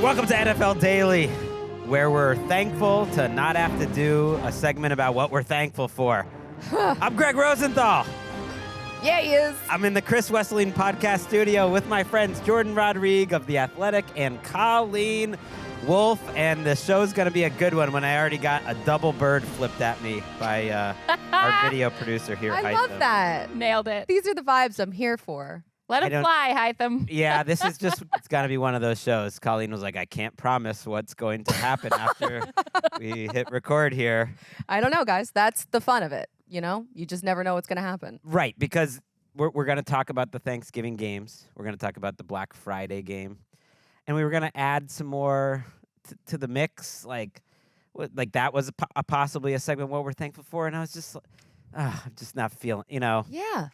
Welcome to NFL Daily, where we're thankful to not have to do a segment about what we're thankful for. I'm Gregg Rosenthal. Yeah, he is. I'm in the Chris Wesseling podcast studio with my friends Jourdan Rodrigue of The Athletic and Colleen, Wolfe, and the show's going to be a good one when I already got a double bird flipped at me by our video producer here. I love that. Nailed it. These are the vibes I'm here for. Let him fly, Hytham. Yeah, this is just, it's got to be one of those shows. Colleen was like, I can't promise what's going to happen after we hit record here. I don't know, guys. That's the fun of it. You know, you just never know what's going to happen. Right, because we're going to talk about the Thanksgiving games. We're going to talk about the Black Friday game. And we were going to add some more to the mix. Like that was possibly a segment what we're thankful for. And I was just, I'm just not feeling, Yeah.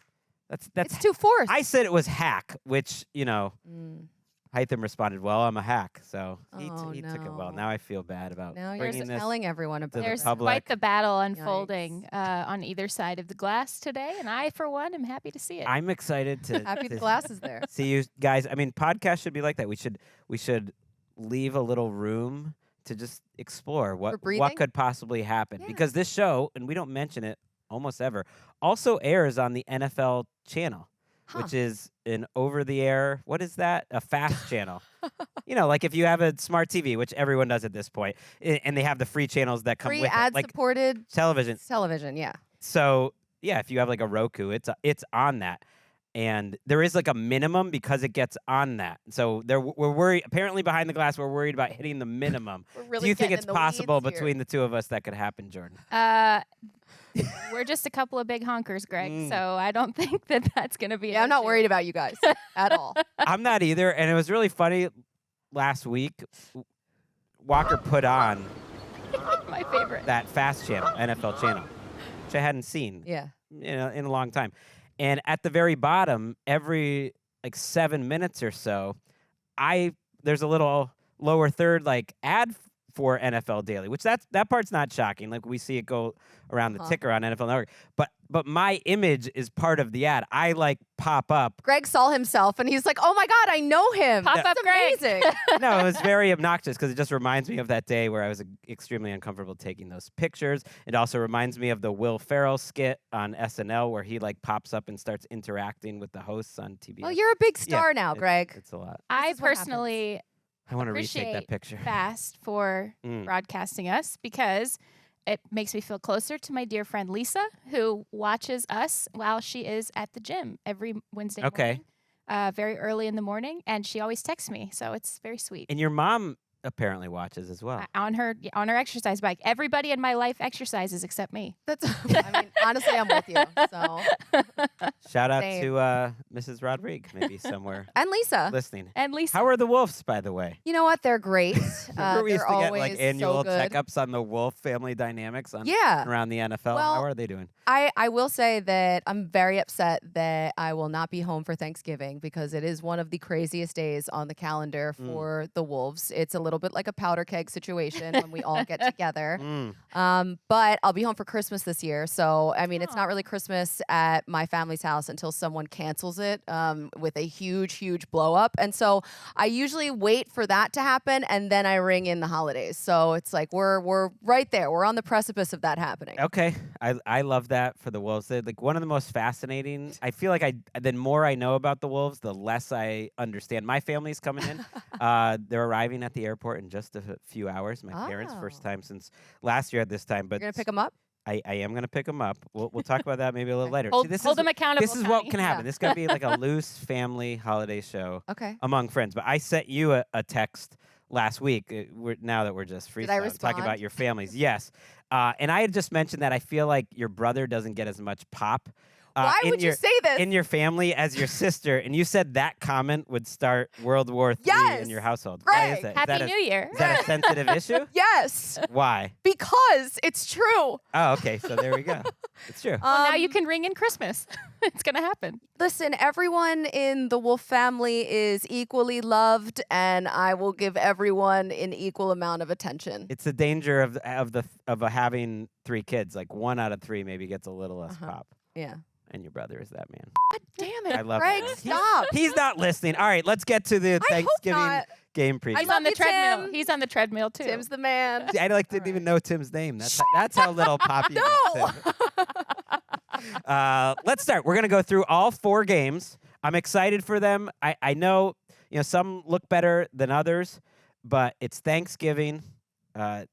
That's it's too forced. I said it was hack, which, Hytham responded, well, I'm a hack. So he took it well. Now I feel bad about now bringing you're this telling everyone about There's it. quite the battle unfolding on either side of the glass today, and I, for one, am happy to see it. I'm excited to Happy the glass is there. see you guys. I mean, podcasts should be like that. We should leave a little room to just explore what could possibly happen. Yeah. Because this show, and we don't mention it almost ever, also airs on the NFL channel, which is an over-the-air, what is that? A fast channel. Like if you have a smart TV, which everyone does at this point, and they have the free channels that come Free with it. ad-supported Television. Television, yeah. So, yeah, if you have like a Roku, it's on that. And there is like a minimum because it gets on that. So we're worried. Apparently, behind the glass, we're worried about hitting the minimum. We're really Do you think getting it's in the possible weeds between here. the two of us that could happen, Jourdan? We're just a couple of big honkers, Greg, so I don't think that's going to be Yeah, I'm not worried about you guys at all. I'm not either. And it was really funny last week. Walker put on my favorite. that fast channel, NFL channel, which I hadn't seen Yeah. in a long time. And at the very bottom, every 7 minutes or so, there's a little lower third ad for NFL Daily, which that part's not shocking. Like we see it go around the ticker on NFL Network. But my image is part of the ad. I pop up. Greg saw himself and he's like, "Oh my God, I know him. Pop up, Greg." Amazing." No, it was very obnoxious because it just reminds me of that day where I was extremely uncomfortable taking those pictures. It also reminds me of the Will Ferrell skit on SNL where he pops up and starts interacting with the hosts on TV. Well, you're a big star now, Greg. It's a lot. I is what personally I want to retake that appreciate picture. Fast for broadcasting us because it makes me feel closer to my dear friend Lisa, who watches us while she is at the gym every Wednesday morning, very early in the morning, and she always texts me, so it's very sweet. And your mom apparently watches as well. On her exercise bike. Everybody in my life exercises except me. Honestly, I'm with you. So. Shout out Same. to Mrs. Rodrigue, maybe somewhere And Lisa. listening. And Lisa. How are the Wolves, by the way? You know what? They're great. Remember we used They're to get always annual so good. checkups on the Wolf family dynamics Yeah. around the NFL. Well, How are they doing? I will say that I'm very upset that I will not be home for Thanksgiving because it is one of the craziest days on the calendar for the Wolves. It's a little bit like a powder keg situation when we all get together. But I'll be home for Christmas this year. So, I mean, it's not really Christmas at my family's house until someone cancels it with a huge, huge blow up. And so I usually wait for that to happen and then I ring in the holidays. So it's like we're right there. We're on the precipice of that happening. Okay. I love that for the Wolves. They're one of the most fascinating. I feel like the more I know about the Wolves, the less I understand. My family's coming in. They're arriving at the airport in just a few hours. My parents' first time since last year at this time. But You're going to pick them up? I am going to pick them up. We'll talk about that maybe a little later. Hold them accountable. This is what Connie. can happen. Yeah. This is going to be like a loose family holiday show Okay. among friends. But I sent you a text last week. Now that we're just Did I freestyling, respond? talking about your families. Yes. And I had just mentioned that I feel like your brother doesn't get as much pop. Why would you say this? In your family as your sister, and you said that comment would start World War III Yes! in your household. Why is Greg, that? Happy New Year. Is that a sensitive issue? Yes, Why? because it's true. Oh, okay. So there we go. It's true. Well, now you can ring in Christmas. It's going to happen. Listen, everyone in the Wolfe family is equally loved, and I will give everyone an equal amount of attention. It's the danger of having 3 kids. Like 1 out of 3 maybe gets a little less pop. Yeah. And your brother is that man. God damn it, I love Greg, it. stop. He's not listening. All right, let's get to the I hope Thanksgiving not. game preview. He's on the treadmill. Tim. He's on the treadmill too. Tim's the man. See, I didn't even know Tim's name. That's how little Poppy No. Let's start. We're going to go through all 4 games. I'm excited for them. I know, some look better than others, but it's Thanksgiving. A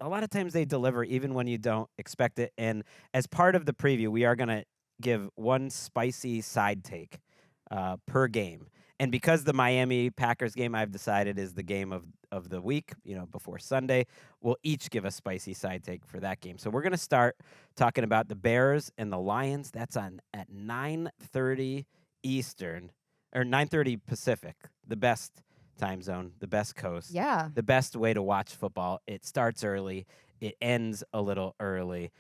lot of times they deliver even when you don't expect it. And as part of the preview, we are going to give one spicy side take per game. And because the Miami Packers game, I've decided, is the game of the week, before Sunday, we'll each give a spicy side take for that game. So we're going to start talking about the Bears and the Lions. That's on at 9:30 Eastern, or 9:30 Pacific, the best time zone, the best coast. Yeah. The best way to watch football. It starts early. It ends a little early.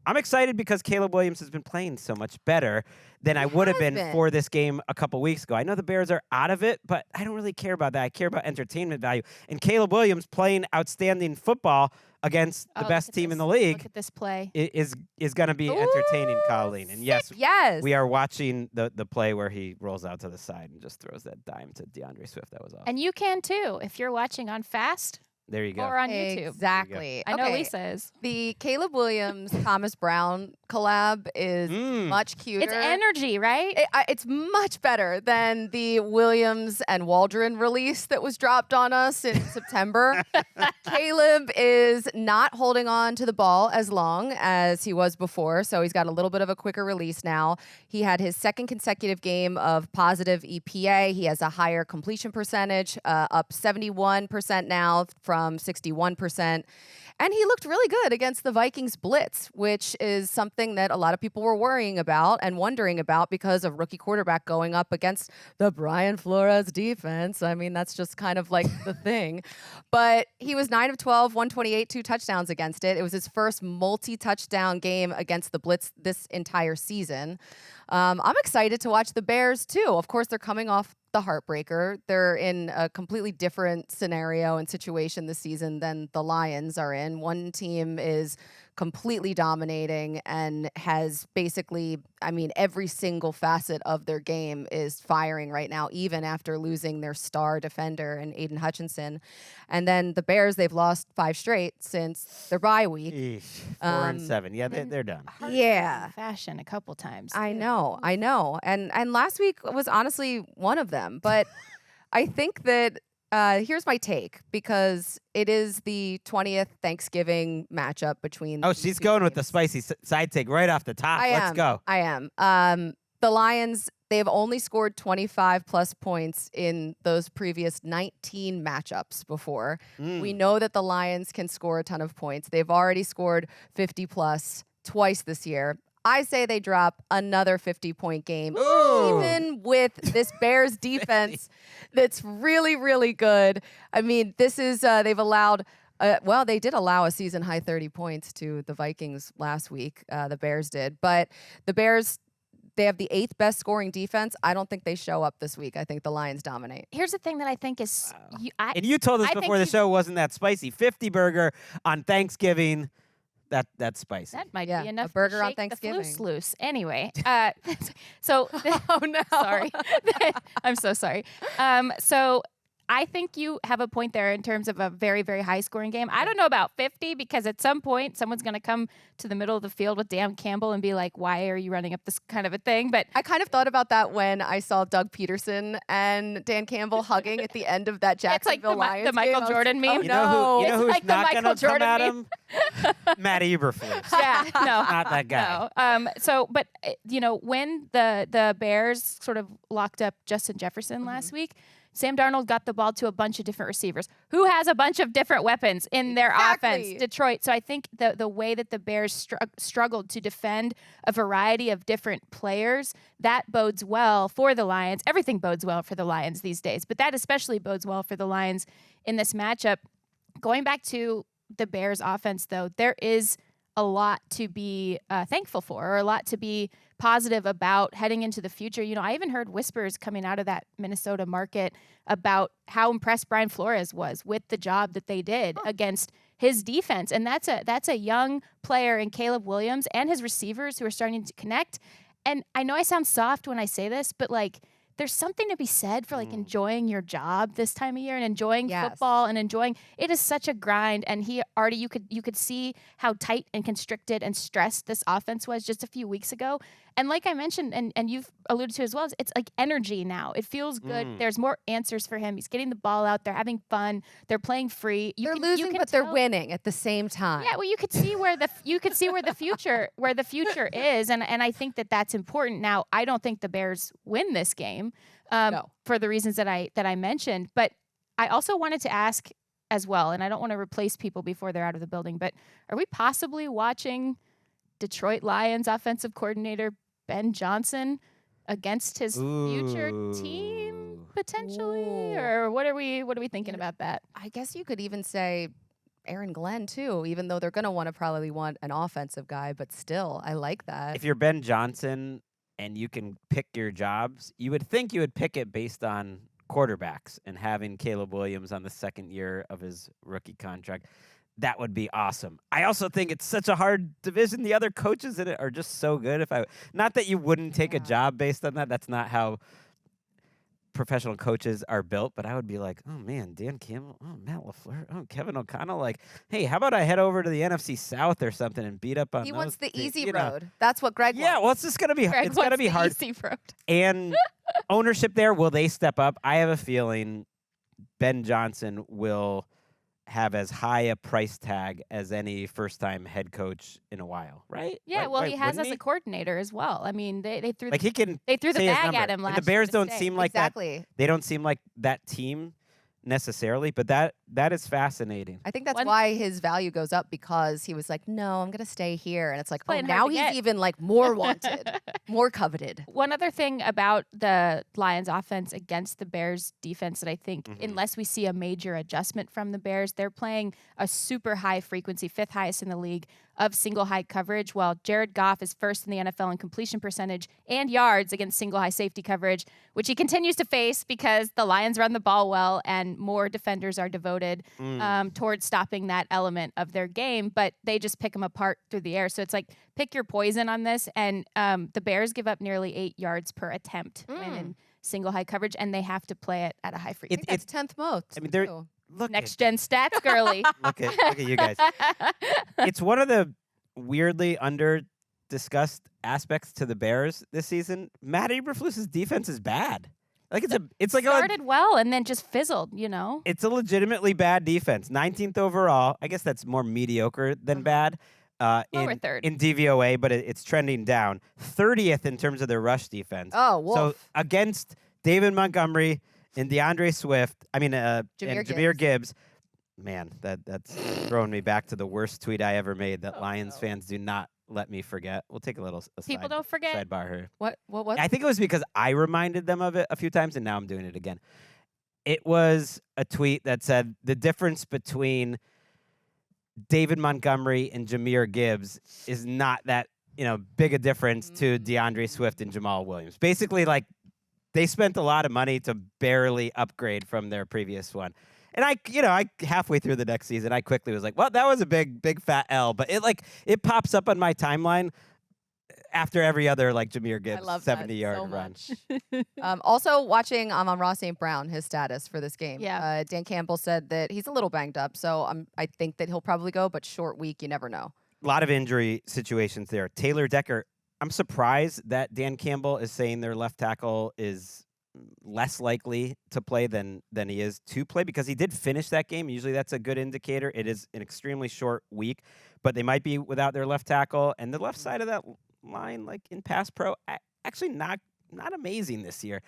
I'm excited because Caleb Williams has been playing so much better than I would have been for this game a couple weeks ago. I know the Bears are out of it, but I don't really care about that. I care about entertainment value. And Caleb Williams playing outstanding football against the best team in the league. Look at this play. Is going to be entertaining, Colleen. And yes, we are watching the play where he rolls out to the side and just throws that dime to DeAndre Swift. That was awesome. And you can too if you're watching on Fast. There you go. Or on YouTube. Exactly. I know Lisa is. The Caleb Williams, Thomas Brown collab is much cuter. It's energy, right? It's much better than the Williams and Waldron release that was dropped on us in September. Caleb is not holding on to the ball as long as he was before, so he's got a little bit of a quicker release now. He had his second consecutive game of positive EPA. He has a higher completion percentage, up 71% now from 61%. And he looked really good against the Vikings blitz, which is something that a lot of people were worrying about and wondering about because of rookie quarterback going up against the Brian Flores defense. I mean, that's just kind of like the thing. But he was 9 of 12, 128, 2 touchdowns against it. It was his first multi-touchdown game against the blitz this entire season. I'm excited to watch the Bears, too. Of course, they're coming off the heartbreaker. They're in a completely different scenario and situation this season than the Lions are in. One team is completely dominating and has basically, every single facet of their game is firing right now, even after losing their star defender and Aiden Hutchinson. And then the Bears, they've lost 5 straight since their bye week. Eesh, 4-7. Yeah, they're done. Yeah. Fashion a couple times. I know. And last week was honestly one of them. But I think that here's my take, because it is the 20th Thanksgiving matchup between. Oh, she's going with the spicy side take right off the top. Let's go. I am. The Lions, they've only scored 25 plus points in those previous 19 matchups before. We know that the Lions can score a ton of points. They've already scored 50 plus twice this year. I say they drop another 50-point game, even with this Bears defense that's really, really good. This is, they've allowed, they did allow a season-high 30 points to the Vikings last week. The Bears did. But the Bears, they have the 8th best scoring defense. I don't think they show up this week. I think the Lions dominate. Here's the thing that I think is... And you told us before the show wasn't that spicy. 50 burger on Thanksgiving... That's spicy. That might be enough. A burger to on shake Thanksgiving. The floose loose. Anyway, so oh no, sorry, I'm so sorry. So I think you have a point there in terms of a very, very high scoring game. I don't know about 50, because at some point someone's going to come to the middle of the field with Dan Campbell and be like, why are you running up this kind of a thing? But I kind of thought about that when I saw Doug Peterson and Dan Campbell hugging at the end of that Jacksonville Lions the Michael game. Jordan meme. You know who's like not going to come Jordan at meme. him? Matt Eberflus. Yeah, no. Not that guy. No. But when the Bears sort of locked up Justin Jefferson last week, Sam Darnold got the ball to a bunch of different receivers who has a bunch of different weapons in their offense, Detroit. So I think the way that the Bears struggled to defend a variety of different players, that bodes well for the Lions. Everything bodes well for the Lions these days, but that especially bodes well for the Lions in this matchup. Going back to the Bears offense, though, there is a lot to be thankful for, or a lot to be positive about heading into the future. I even heard whispers coming out of that Minnesota market about how impressed Brian Flores was with the job that they did against his defense. And that's a young player in Caleb Williams and his receivers who are starting to connect. And I know I sound soft when I say this, but there's something to be said for like enjoying your job this time of year and enjoying Yes. football and enjoying it is such a grind. And he already you could see how tight and constricted and stressed this offense was just a few weeks ago. And like I mentioned, and you've alluded to as well, it's like energy now. It feels good. There's more answers for him. He's getting the ball out. They're having fun. They're playing free. They're losing, but they're winning at the same time. Yeah, well, you could see where the future is, and I think that's important. Now, I don't think the Bears win this game for the reasons that I mentioned, but I also wanted to ask as well, and I don't want to replace people before they're out of the building, but are we possibly watching Detroit Lions offensive coordinator Ben Johnson against his future team potentially? Or what are we thinking about that? I guess you could even say Aaron Glenn too, even though they're going to probably want an offensive guy, but still, I like that. If you're Ben Johnson and you can pick your jobs, you would think you would pick it based on quarterbacks, and having Caleb Williams on the second year of his rookie contract. That would be awesome. I also think it's such a hard division. The other coaches in it are just so good. Not that you wouldn't take a job based on that. That's not how professional coaches are built. But I would be like, oh man, Dan Campbell, oh Matt LaFleur, oh Kevin O'Connell. Like, hey, how about I head over to the NFC South or something and beat up on? He those wants the teams, easy road. That's what Gregg wants. Yeah, well, it's just gonna be. It's gonna be hard. Easy road. And ownership there, will they step up? I have a feeling Ben Johnson will have as high a price tag as any first-time head coach in a while, right? Yeah, Right, well, right, he has wouldn't as a coordinator as well. I mean, they threw like he can they threw the say his bag number. at him last And the Bears year. don't seem like that. They don't seem like that team necessarily, but that is fascinating. I think that's why his value goes up, because he was like, no, I'm going to stay here. And it's like, oh, now he's even like more wanted, more coveted. One other thing about the Lions offense against the Bears defense that I think, unless we see a major adjustment from the Bears, they're playing a super high frequency, 5th highest in the league, of single high coverage, while Jared Goff is first in the NFL in completion percentage and yards against single high safety coverage, which he continues to face because the Lions run the ball well and more defenders are devoted towards stopping that element of their game, but they just pick them apart through the air. So it's like, pick your poison on this. And the Bears give up nearly 8 yards per attempt when in single high coverage, and they have to play it at a high frequency. It's 10th most. I mean, they're next gen stats, girly. look at you guys. It's one of the weirdly under discussed aspects to the Bears this season. Matt Eberflus's defense is bad. Like it's like started well and then just fizzled, you know. It's a legitimately bad defense. 19th overall. I guess that's more mediocre than bad. Lower third in DVOA, but it's trending down. 30th in terms of their rush defense. Oh, Wolfe. So against David Montgomery and DeAndre Swift, Jahmyr Gibbs. Man, that's throwing me back to the worst tweet I ever made that Lions fans do not let me forget. We'll take a little people don't forget sidebar here. What? I think it was because I reminded them of it a few times, and now I'm doing it again. It was a tweet that said the difference between David Montgomery and Jahmyr Gibbs is not that big a difference to DeAndre Swift and Jamal Williams. Basically, like, they spent a lot of money to barely upgrade from their previous one. And I halfway through the next season, I quickly was like, well, that was a big fat L. But it pops up on my timeline after every other Jahmyr Gibbs 70-yard run. Also watching Amon-Ra St. Brown, his status for this game. Yeah. Dan Campbell said that he's a little banged up, so I think that he'll probably go, but short week, you never know. A lot of injury situations there. Taylor Decker, I'm surprised that Dan Campbell is saying their left tackle is less likely to play than he is to play, because he did finish that game. Usually that's a good indicator. It is an extremely short week, but they might be without their left tackle, and the left side of that line, like in pass pro, actually not amazing this year,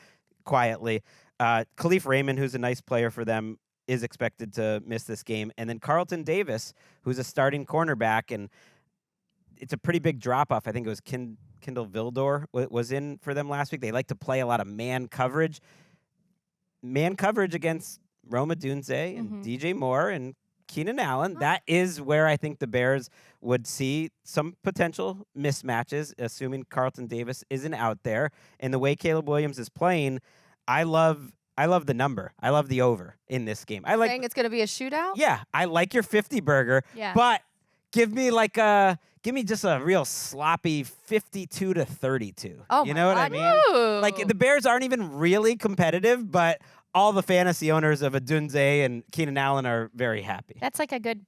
quietly. Khalif Raymond, who's a nice player for them, is expected to miss this game. And then Carlton Davis, who's a starting cornerback, and it's a pretty big drop-off. I think it was Kendall Vildor was in for them last week. They like to play a lot of man coverage. Man coverage against Roma Dunze and DJ Moore and Keenan Allen. That is where I think the Bears would see some potential mismatches, assuming Carlton Davis isn't out there. And the way Caleb Williams is playing, I love the number. I love the over in this game. Saying it's going to be a shootout? Yeah, I like your 50 burger, Yeah. but Give me just a real sloppy 52-32. Oh, you my know what God. I mean? Ooh. Like the Bears aren't even really competitive, but all the fantasy owners of Adunze and Keenan Allen are very happy. That's like a good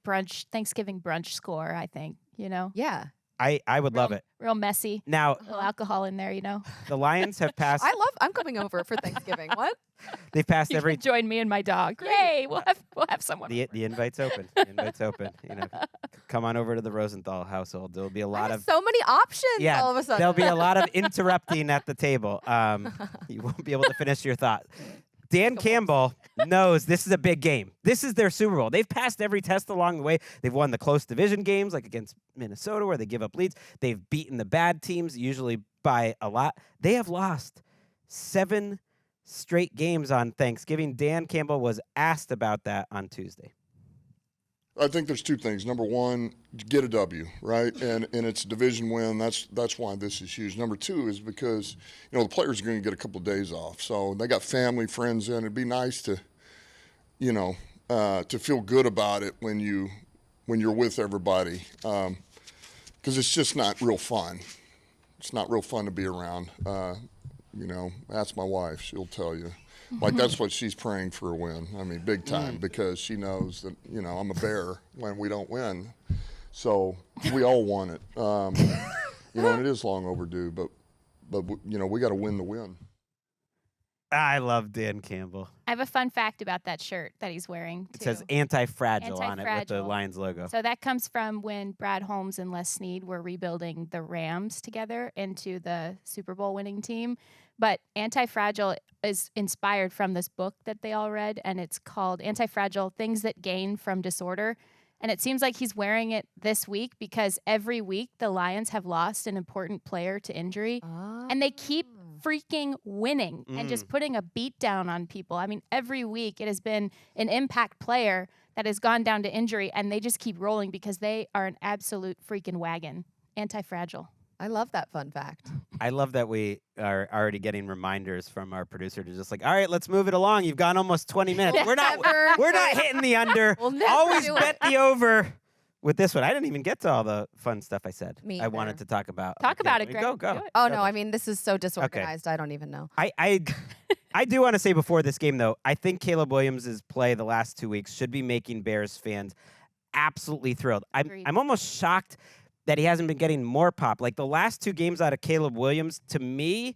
Thanksgiving brunch score, I think, Yeah. I would love it. Real messy. Now, A little alcohol in there, the Lions have passed. I'm coming over for Thanksgiving. What? They've passed You every. can join me and my dog. Yay! We'll have someone. The invite's open. The invite's open. Come on over to the Rosenthal household. There'll be a lot of. So many options all of a sudden. There'll be a lot of interrupting at the table. You won't be able to finish your thought. Dan Campbell knows this is a big game. This is their Super Bowl. They've passed every test along the way. They've won the close division games, like against Minnesota, where they give up leads. They've beaten the bad teams, usually by a lot. They have lost 7 straight games on Thanksgiving. Dan Campbell was asked about that on Tuesday. I think there's 2 things. Number one, get a W, right? And it's a division win. That's why this is huge. Number 2 is because, the players are going to get a couple of days off. So they got family, friends in. It'd be nice to, to feel good about it when you're with everybody. Because it's just not real fun. It's not real fun to be around. Ask my wife. She'll tell you. Like, that's what she's praying for a win. I mean, big time, because she knows that, I'm a bear when we don't win. So we all want it. And it is long overdue, but we got to win the win. I love Dan Campbell. I have a fun fact about that shirt that he's wearing, too. It says anti-fragile on it with the Anti-fragile. Lions logo. So that comes from when Brad Holmes and Les Snead were rebuilding the Rams together into the Super Bowl winning team. But Anti-Fragile is inspired from this book that they all read, and it's called Anti-Fragile: Things That Gain from Disorder. And it seems like he's wearing it this week because every week the Lions have lost an important player to injury, and they keep freaking winning and just putting a beat down on people. I mean, every week it has been an impact player that has gone down to injury, and they just keep rolling because they are an absolute freaking wagon. Anti-Fragile. I love that fun fact. I love that we are already getting reminders from our producer to just all right, let's move it along. You've gone almost 20 minutes. We're not hitting the under. We'll never Always do bet the over with this one. I didn't even get to all the fun stuff I said. Me I wanted either. to talk about. Talk about it, Okay, Greg. Go. Do it. Oh, no, I mean, this is so disorganized. I don't even know. I do want to say before this game, though, I think Caleb Williams' play the last 2 weeks should be making Bears fans absolutely thrilled. I'm almost shocked that he hasn't been getting more pop. Like the last 2 games out of Caleb Williams, to me,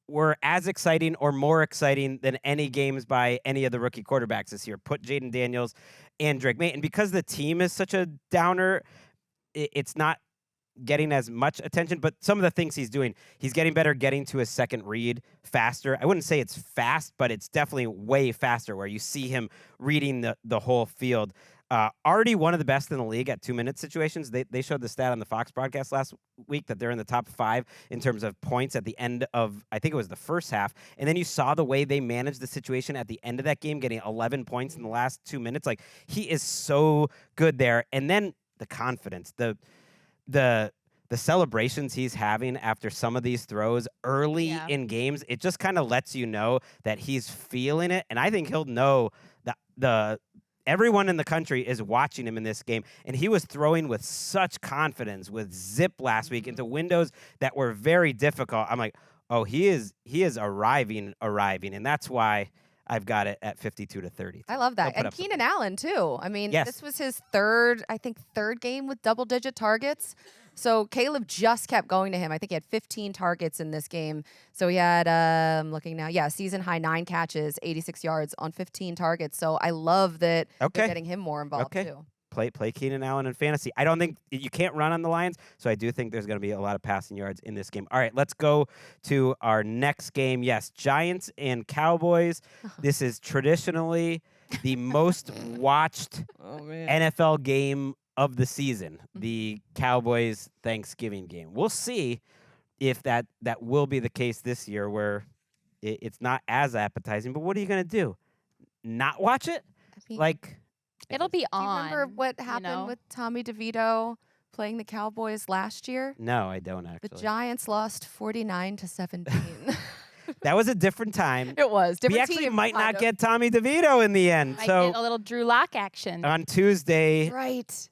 were as exciting or more exciting than any games by any of the rookie quarterbacks this year. Put Jaden Daniels and Drake May. And because the team is such a downer, it's not getting as much attention. But some of the things he's doing, he's getting better getting to his second read faster. I wouldn't say it's fast, but it's definitely way faster where you see him reading the whole field. Already one of the best in the league at 2-minute situations. They showed the stat on the Fox broadcast last week that they're in the top 5 in terms of points at the end of, I think it was the first half. And then you saw the way they managed the situation at the end of that game, getting 11 points in the last 2 minutes. Like, he is so good there. And then the confidence, the celebrations he's having after some of these throws early in games, it just kind of lets you know that he's feeling it. And I think he'll know that everyone in the country is watching him in this game, and he was throwing with such confidence with zip last week into windows that were very difficult. I'm like, oh, he is arriving, and that's why I've got it at 52-30. I love that. And Keenan Allen, too. I mean, this was his third game with double-digit targets. So Caleb just kept going to him. I think he had 15 targets in this game. So he had, I'm looking now, season high 9 catches, 86 yards on 15 targets. So I love that they're getting him more involved, too. Play Keenan Allen in fantasy. I don't think you can't run on the Lions, so I do think there's going to be a lot of passing yards in this game. All right, let's go to our next game. Yes, Giants and Cowboys. This is traditionally the most watched NFL game of the season, the Cowboys Thanksgiving game. We'll see if that will be the case this year, where it's not as appetizing. But what are you going to do? Not watch it? It'll be on. Do you remember what happened with Tommy DeVito playing the Cowboys last year? No, I don't actually. The Giants lost 49-17. That was a different time. It was. We actually might not get Tommy DeVito in the end. Might get a little Drew Lock action on Tuesday. Right.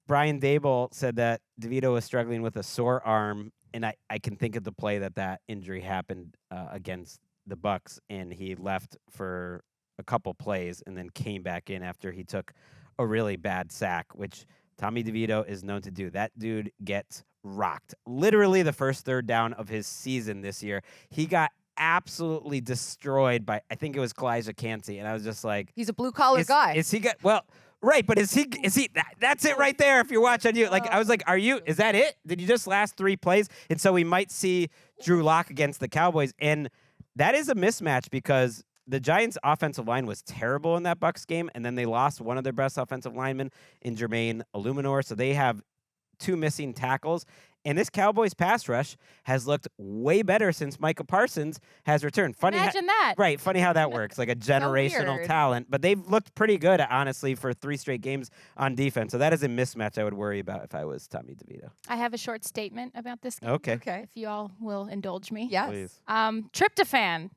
Brian Dable said that DeVito was struggling with a sore arm, and I can think of the play that injury happened against the Bucs, and he left for a couple plays and then came back in after he took a really bad sack, which Tommy DeVito is known to do. That dude gets rocked. Literally the first third down of his season this year, he got absolutely destroyed by, I think it was Kalijah Cansey, and I was just like, he's a blue collar guy. Is he well? Right, but is he? That's it right there. If you're watching you, like I was like, is that it? Did you just last 3 plays? And so we might see Drew Lock against the Cowboys, and that is a mismatch because the Giants' offensive line was terrible in that Bucs game, and then they lost one of their best offensive linemen in Jermaine Illuminor, so they have 2 missing tackles. And this Cowboys pass rush has looked way better since Micah Parsons has returned. Funny, imagine that. Right, funny how that works, like a generational talent. But they've looked pretty good, honestly, for 3 straight games on defense. So that is a mismatch I would worry about if I was Tommy DeVito. I have a short statement about this game. Okay. If you all will indulge me. Yes. Please. Tryptophan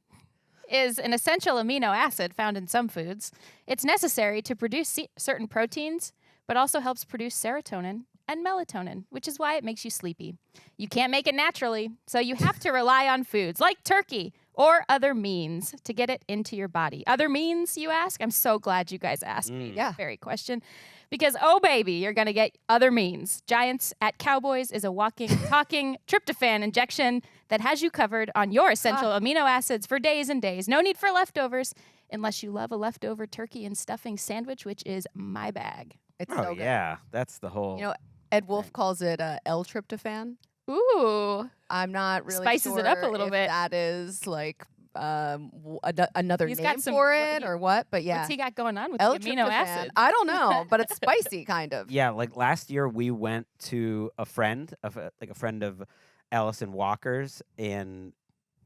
is an essential amino acid found in some foods. It's necessary to produce certain proteins, but also helps produce serotonin and melatonin, which is why it makes you sleepy. You can't make it naturally, so you have to rely on foods like turkey or other means to get it into your body. Other means, you ask? I'm so glad you guys asked me that very question. Because, oh, baby, you're going to get other means. Giants at Cowboys is a walking, talking tryptophan injection that has you covered on your essential amino acids for days and days. No need for leftovers unless you love a leftover turkey and stuffing sandwich, which is my bag. It's so good. Yeah, that's the whole. You know, Ed Wolfe calls it L-tryptophan. Ooh. I'm not really Spices sure it up a little if bit. that is like another He's name got some- for it or what, but yeah. What's he got going on with the amino L-tryptophan. acids? I don't know, but it's spicy kind of. Yeah, like last year we went to a friend of Allison Walker's, and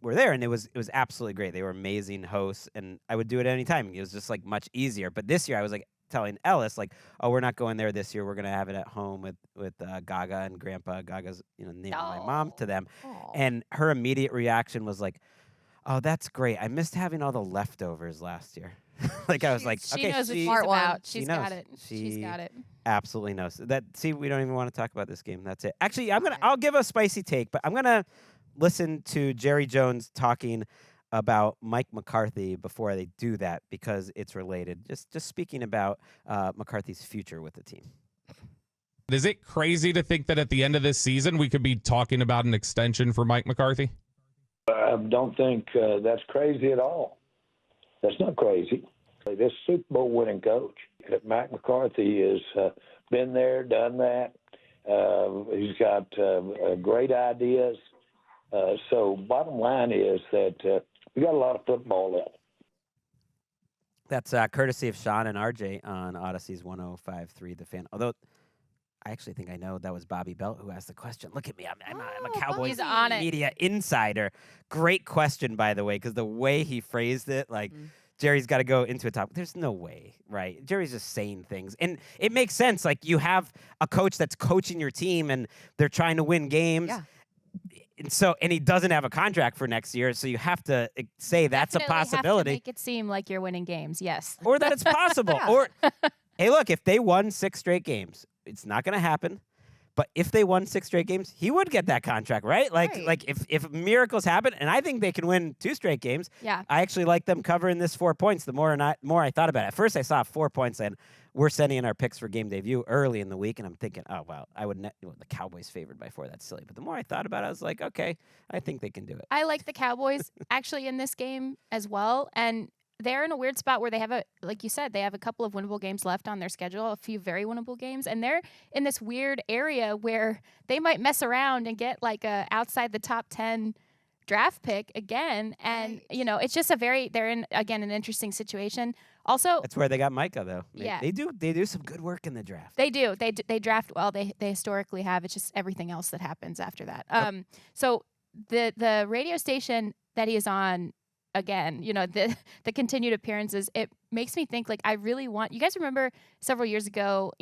we're there, and it was absolutely great. They were amazing hosts, and I would do it anytime. It was just like much easier. But this year I was like telling Ellis, like, oh, we're not going there this year. We're gonna have it at home with Gaga and Grandpa. Gaga's naming my mom to them, and her immediate reaction was like, oh, that's great. I missed having all the leftovers last year. Like I was like, She okay, knows what she's Smart one. about. she She's knows. got it. She's got it. Absolutely knows that. See, we don't even want to talk about this game. That's it. Actually, I'll give a spicy take, but I'm gonna listen to Jerry Jones talking about Mike McCarthy before they do that because it's related. Just speaking about McCarthy's future with the team. Is it crazy to think that at the end of this season we could be talking about an extension for Mike McCarthy? I don't think that's crazy at all. That's not crazy. This Super Bowl winning coach, Mike McCarthy, has been there, done that. He's got great ideas. So bottom line is that we got a lot of football left. That's courtesy of Sean and RJ on Odyssey's 105.3 The Fan. Although I actually think I know that was Bobby Belt who asked the question. Look at me. I'm a Cowboys media insider. Great question, by the way, because the way he phrased it, like, Jerry's got to go into a top. There's no way, right? Jerry's just saying things. And it makes sense. Like, you have a coach that's coaching your team, and they're trying to win games. Yeah. And he doesn't have a contract for next year, so you have to say that's Definitely a possibility. Have to make it seem like you're winning games, yes. Or that it's possible. Or, hey, look, if they won 6 straight games, it's not going to happen. But if they won 6 straight games, he would get that contract, right? Like if miracles happen, and I think they can win 2 straight games. Yeah. I actually like them covering this 4 points. The more I thought about it. At first, I saw 4 points, and we're sending in our picks for game debut early in the week, and I'm thinking, oh well, the Cowboys favored by 4. That's silly. But the more I thought about it, I was like, okay, I think they can do it. I like the Cowboys actually in this game as well, and they're in a weird spot where they have like you said, they have a couple of winnable games left on their schedule, a few very winnable games, and they're in this weird area where they might mess around and get like a outside the top 10 draft pick again, and it's just they're in again an interesting situation. Also, that's where they got Micah though. Yeah, they do some good work in the draft. They do. They draft well. They historically have. It's just everything else that happens after that. So the radio station that he is on, again, the continued appearances, it makes me think, like, I really want, you guys remember several years ago,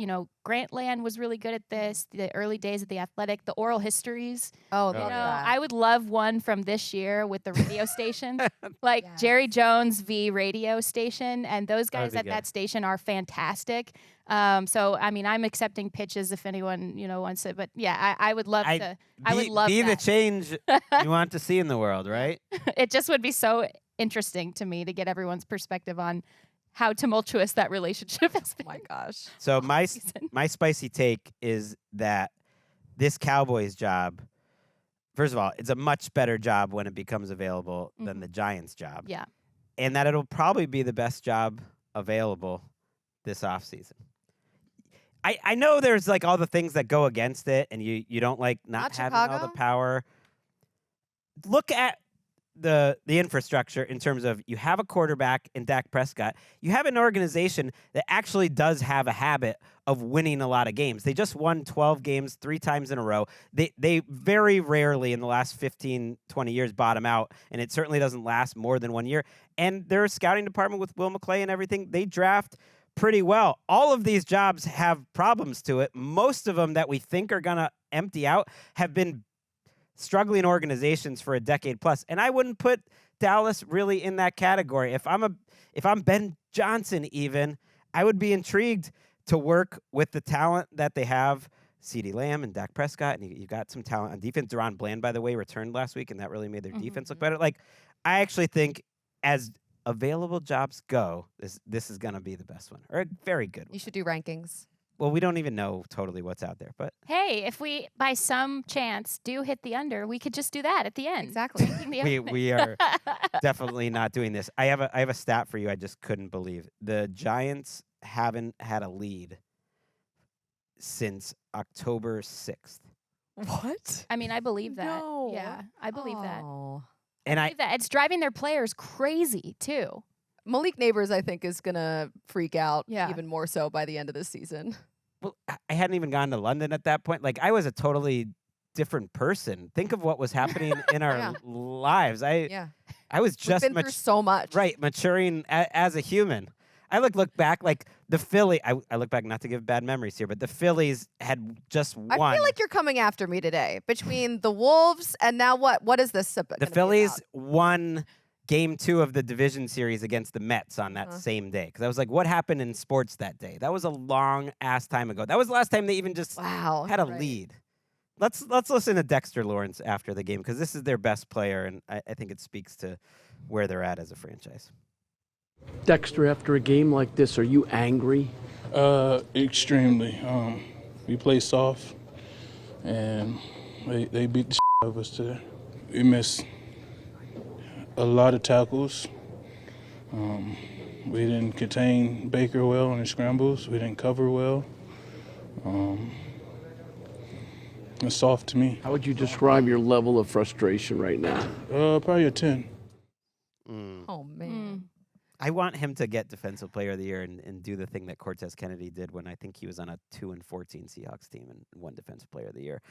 Grantland was really good at this, the early days of the Athletic, the oral histories. Oh, Oh, love yeah. that. I would love one from this year with the radio station, like Yes. Jerry Jones v. radio station. And those That would guys be at good. that station are fantastic. So, I mean, I'm accepting pitches if anyone, wants it. But yeah, I would love to. I would love be the that. change you want to see in the world, right? It just would be so interesting to me to get everyone's perspective on how tumultuous that relationship has Oh been. my gosh. So all my season. my spicy take is that this Cowboys job, first of all, it's a much better job when it becomes available than the Giants job. Yeah. And that it'll probably be the best job available this offseason. I know there's like all the things that go against it, and you don't like not having all the Chicago? power. Look at the infrastructure in terms of you have a quarterback in Dak Prescott. You have an organization that actually does have a habit of winning a lot of games. They just won 12 games 3 times in a row. They very rarely in the last 15, 20 years bottom out, and it certainly doesn't last more than 1 year. And their scouting department with Will McClay and everything, they draft pretty well. All of these jobs have problems to it. Most of them that we think are going to empty out have been struggling organizations for a decade plus. And I wouldn't put Dallas really in that category. If I'm Ben Johnson even, I would be intrigued to work with the talent that they have. CeeDee Lamb and Dak Prescott, and you got some talent on defense. Jourdan Bland, by the way, returned last week, and that really made their defense look better. Like, I actually think as available jobs go, this is going to be the best one, or a very good one. You should do rankings. Well, we don't even know totally what's out there, but Hey, if we by some chance do hit the under, we could just do that at the end. Exactly. Ranking the we under. we are definitely not doing this. I have a stat for you. I just couldn't believe the Giants haven't had a lead since October 6th, What? I mean, I believe that. No. Yeah, I believe that. Oh. and I believe that. It's driving their players crazy too. Malik Neighbors, I think, is going to freak out Yeah. even more so by the end of this season. well, I hadn't even gone to London at that point. Like, I was a totally different person. Think of what was happening in our Yeah. lives. Yeah. I was We've just been through so much. maturing as a human. I look back like the Philly. I look back not to give bad memories here, but the Phillies had just won. I feel like you're coming after me today between the Wolves and now what? What is this? The Phillies won Game 2 of the division series against the Mets on that Uh-huh. same day. Because I was like, what happened in sports that day? That was a long ass time ago. That was the last time they even just Wow. had a right. lead. Let's listen to Dexter Lawrence after the game because this is their best player, and I think it speaks to where they're at as a franchise. Dexter, after a game like this, are you angry? Extremely. We play soft, and they beat the out of us today. We missed a lot of tackles. We didn't contain Baker well in the scrambles. We didn't cover well. It's soft to me. How would you describe your level of frustration right now? Probably a 10. Oh, man. I want him to get Defensive Player of the Year and do the thing that Cortez Kennedy did when I think he was on a 2-14 Seahawks team and won Defensive Player of the Year.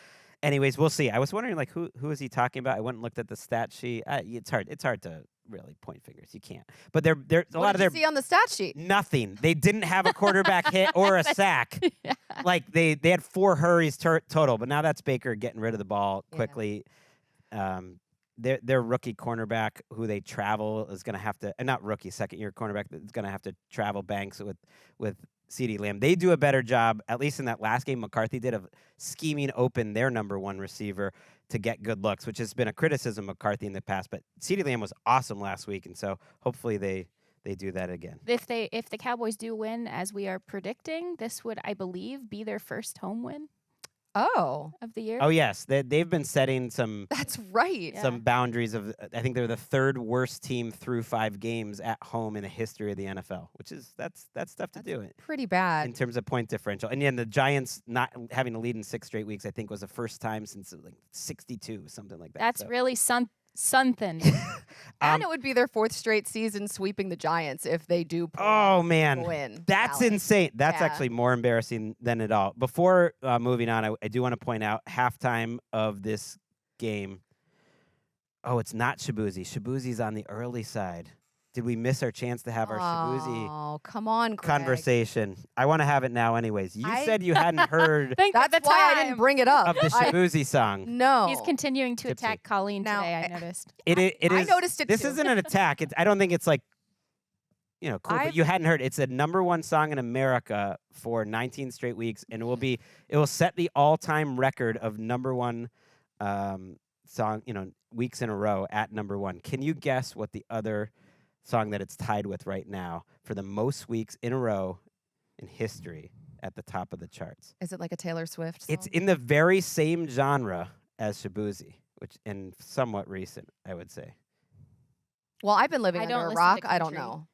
Anyways, we'll see. I was wondering, like, who is he talking about? I went and looked at the stat sheet. It's hard to really point fingers. You can't. But there's a lot What of did their you see on the stat sheet? nothing. They didn't have a quarterback hit or a sack. Like they had 4 hurries total, but now that's Baker getting rid of the ball Yeah. quickly. Their rookie cornerback who they travel is going to have to, and not rookie, second-year cornerback is going to have to travel banks with CeeDee Lamb. They do a better job, at least in that last game McCarthy did, of scheming open their number 1 receiver to get good looks, which has been a criticism of McCarthy in the past. But CeeDee Lamb was awesome last week, and so hopefully they do that again. If the Cowboys do win, as we are predicting, this would, I believe, be their first home win Oh, of the year. Oh, yes. They've been setting some that's right. Yeah. some boundaries of, I think they're the 3rd worst team through 5 games at home in the history of the NFL, which is, that's tough to do it Pretty bad. in terms of point differential. And then the Giants not having a lead in 6 straight weeks, I think was the first time since like 62, something like that. That's So, really something. And it would be their 4th straight season sweeping the Giants if they do oh, man. win. That's Dallas. insane. That's Yeah. actually more embarrassing than it all. Before moving on, I do want to point out halftime of this game. Oh, it's not Shabuzi. Shabuzi's on the early side. did we miss our chance to have our Shabuzi Oh, come on, Greg. conversation? I want to have it now anyways. You said you hadn't heard That's why I didn't bring it up. of the Shabuzi song. No. He's continuing to Tipsy. attack Colleen Now, today, I noticed. It is. I noticed it This too. isn't an attack. I don't think it's like, cool. But you hadn't heard. It's a #1 song in America for 19 straight weeks, and it will set the all-time record of #1 song, weeks in a row at #1. Can you guess what the other song that it's tied with right now for the most weeks in a row in history at the top of the charts? Is it like a Taylor Swift song? It's in the very same genre as Shabuzi, and somewhat recent, I would say. Well, I've been living I under don't a listen rock. to I don't country. know.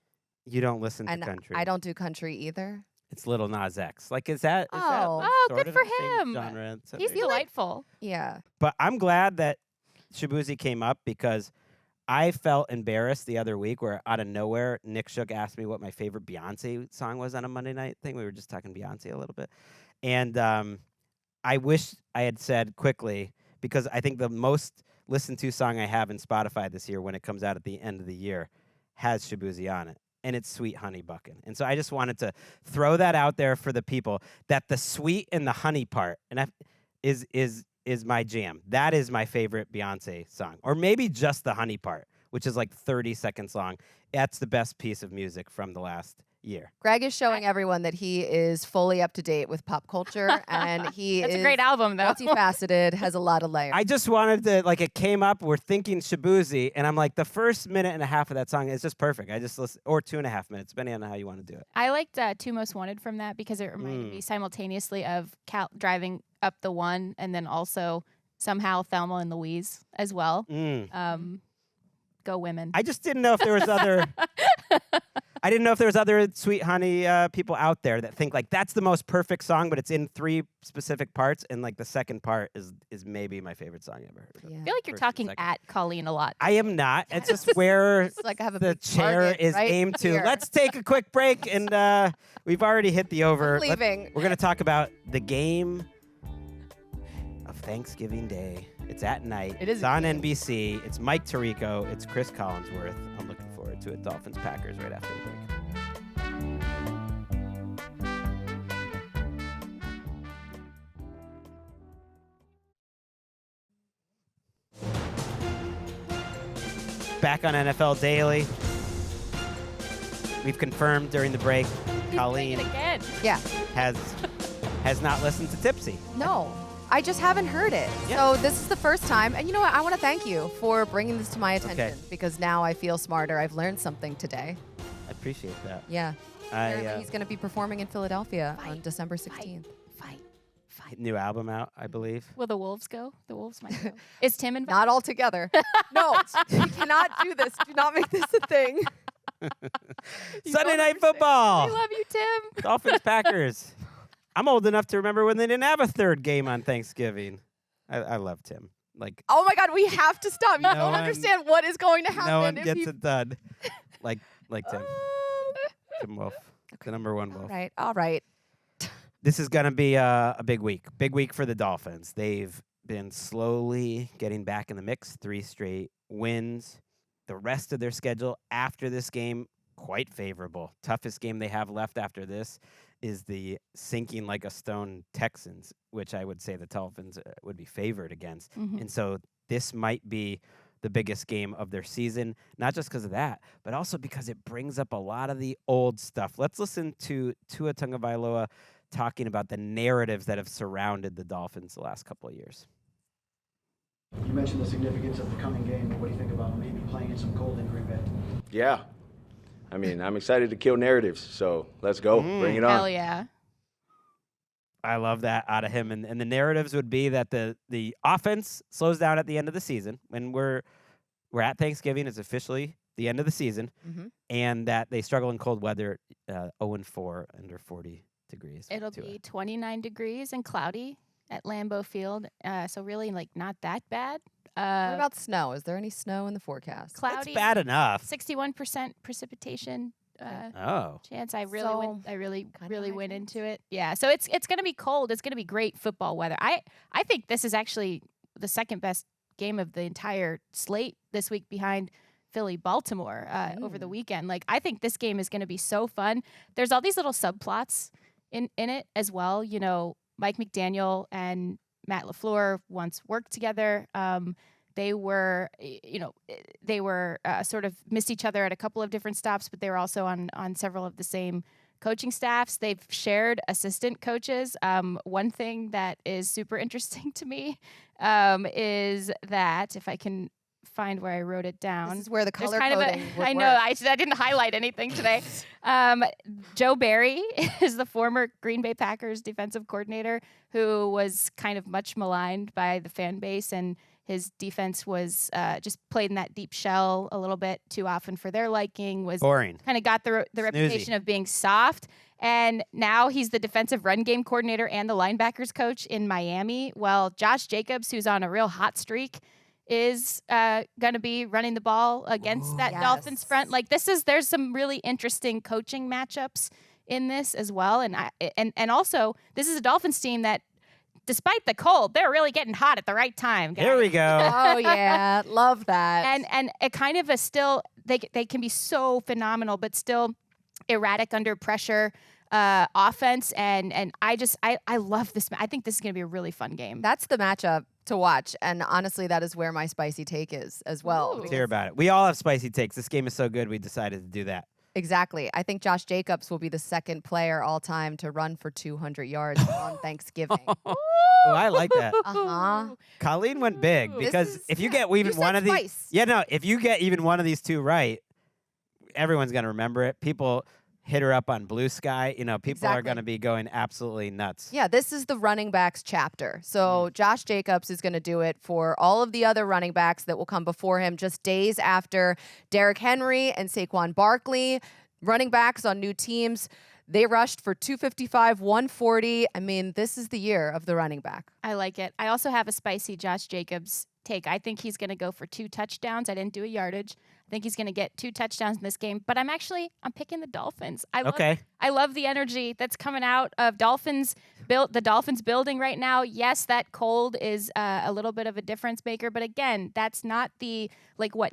You don't listen to And country. I don't do country either. It's Lil Nas X. Like, is that Oh. Oh, sort good of for the same him. genre? It's He's okay. delightful. Yeah. But I'm glad that Shabuzi came up because I felt embarrassed the other week where out of nowhere, Nick Shook asked me what my favorite Beyonce song was on a Monday night thing. We were just talking Beyonce a little bit. And I wish I had said quickly, because I think the most listened to song I have in Spotify this year when it comes out at the end of the year has Shabuzi on it. And it's Sweet Honey Buckin'. And so I just wanted to throw that out there for the people, that the sweet and the honey part is my jam. That is my favorite Beyonce song. Or maybe just the honey part, which is like 30 seconds long. That's the best piece of music from the last year. Greg is showing everyone that he is fully up to date with pop culture, and he That's is a great album, though. multifaceted, has a lot of layers. I just wanted to, it came up, we're thinking Shabuzi, and I'm like, the first minute and a half of that song is just perfect. I just listen, or 2.5 minutes, depending on how you want to do it. I liked Two Most Wanted from that because it reminded me simultaneously of driving up the 1 and then also somehow Thelma and Louise as well. Go women. I just didn't know if there was other... I didn't know if there was other Sweet Honey people out there that think that's the most perfect song, but it's in 3 specific parts, and the second part is maybe my favorite song I ever heard. Yeah. I feel like you're First and talking second. at Colleen a lot. I am not. It's just where It's like I have a the big chair target is right aimed to. here. Let's take a quick break, and we've already hit the over. I'm leaving. We're going to talk about the game of Thanksgiving Day. It's at night. It is It's a on game. NBC. It's Mike Tirico. It's Chris Collinsworth. I'm looking forward to it. Dolphins-Packers right after the break. Back on NFL Daily. We've confirmed during the break, Colleen Doing it again. Yeah. has not listened to Tipsy. No, I just haven't heard it. Yeah. So this is the first time. And you know what? I want to thank you for bringing this to my attention Okay. because now I feel smarter. I've learned something today. I appreciate that. Yeah. Apparently I he's going to be performing in Philadelphia on December 16th. Fight. new album out, I believe. Will the Wolves go? The Wolves might go. Is Tim involved? Not all together. No, we cannot do this. Do not make this a thing. Sunday Night Football. I love you, Tim. Dolphins Packers. I'm old enough to remember when they didn't have a third game on Thanksgiving. I love Tim. Like, Oh my God, we have to stop. You No don't one- understand what is going to happen. no one if gets he- it done. Like Tim. Tim Wolfe. The number one Wolf. All right. This is going to be a big week. Big week for the Dolphins. They've been slowly getting back in the mix. 3 straight wins. The rest of their schedule after this game, quite favorable. Toughest game they have left after this is the sinking like a stone Texans, which I would say the Dolphins would be favored against. Mhm. And so this might be the biggest game of their season, not just because of that, but also because it brings up a lot of the old stuff. Let's listen to Tua Tagovailoa talking about the narratives that have surrounded the Dolphins the last couple of years. You mentioned the significance of the coming game. What do you think about maybe playing in some cold in Green Bay? Yeah. I mean, I'm excited to kill narratives, so let's go. Bring it on. Hell yeah. I love that out of him. And the narratives would be that the offense slows down at the end of the season. When we're at Thanksgiving, it's officially the end of the season, and that they struggle in cold weather, 0-4 under 40 degrees. It'll be 29 degrees and cloudy at Lambeau Field, so really like not that bad. What about snow? Is there any snow in the forecast? Cloudy? That's bad enough. 61% precipitation Oh. chance. I really So, went, I really high went chance. into it. Yeah, so it's going to be cold. It's going to be great football weather. I think this is actually the second best game of the entire slate this week behind Philly-Baltimore over the weekend. Like, I think this game is going to be so fun. There's all these little subplots in it as well. You know, Mike McDaniel and Matt LaFleur once worked together. They were sort of missed each other at a couple of different stops, but they were also on several of the same coaching staffs. They've shared assistant coaches. One thing that is super interesting to me is that, if I can find where I wrote it down. This is where the color kind coding would I know, work. I didn't highlight anything today. Joe Barry is the former Green Bay Packers defensive coordinator who was kind of much maligned by the fan base, and his defense was just played in that deep shell a little bit too often for their liking, was boring. Kind of got the reputation of being soft. And now he's the defensive run game coordinator and the linebackers coach in Miami. Well, Josh Jacobs, who's on a real hot streak, is going to be running the ball against that Dolphins front. Like, there's some really interesting coaching matchups in this as well. And also, this is a Dolphins team that, despite the cold, they're really getting hot at the right time, guys. There we go. Oh, yeah. Love that. And it kind of a still, they can be so phenomenal, but still erratic under pressure offense. And I love this. I think this is going to be a really fun game. That's the matchup to watch. And honestly, that is where my spicy take is as well. Let's hear about it. We all have spicy takes. This game is so good, we decided to do that. Exactly. I think Josh Jacobs will be the second player all time to run for 200 yards on Thanksgiving. Oh, I like that. Uh-huh. Colleen went big because if you get even one of these, if you get even one of these two right, everyone's gonna remember it. People hit her up on Blue Sky. You know, people are gonna be going absolutely nuts. Yeah, this is the running backs chapter. So Josh Jacobs is going to do it for all of the other running backs that will come before him just days after Derrick Henry and Saquon Barkley. Running backs on new teams, they rushed for 255, 140. I mean, this is the year of the running back. I like it. I also have a spicy Josh Jacobs take. I think he's going to go for 2 touchdowns. I didn't do a yardage. I think he's going to get 2 touchdowns in this game, but I'm picking the Dolphins. I love the energy that's coming out of the Dolphins building right now. Yes, that cold is a little bit of a difference maker, but again, that's not the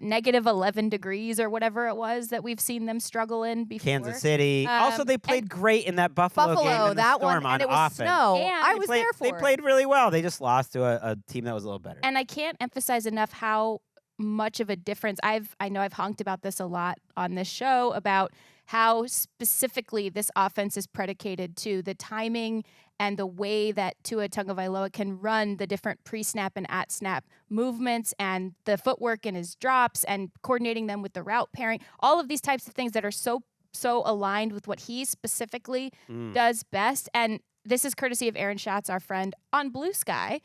negative 11 degrees or whatever it was that we've seen them struggle in before. Kansas City. Also, they played great in that Buffalo game in the that storm one, and it was offense. snow. I was there for They it. played really well. They just lost to a team that was a little better. And I can't emphasize enough how much of a difference I know I've honked about this a lot on this show about how specifically this offense is predicated to the timing and the way that Tua Tagovailoa can run the different pre-snap and at-snap movements and the footwork in his drops and coordinating them with the route pairing, all of these types of things that are so aligned with what he specifically does best. And this is courtesy of Aaron Schatz, our friend on Blue Sky.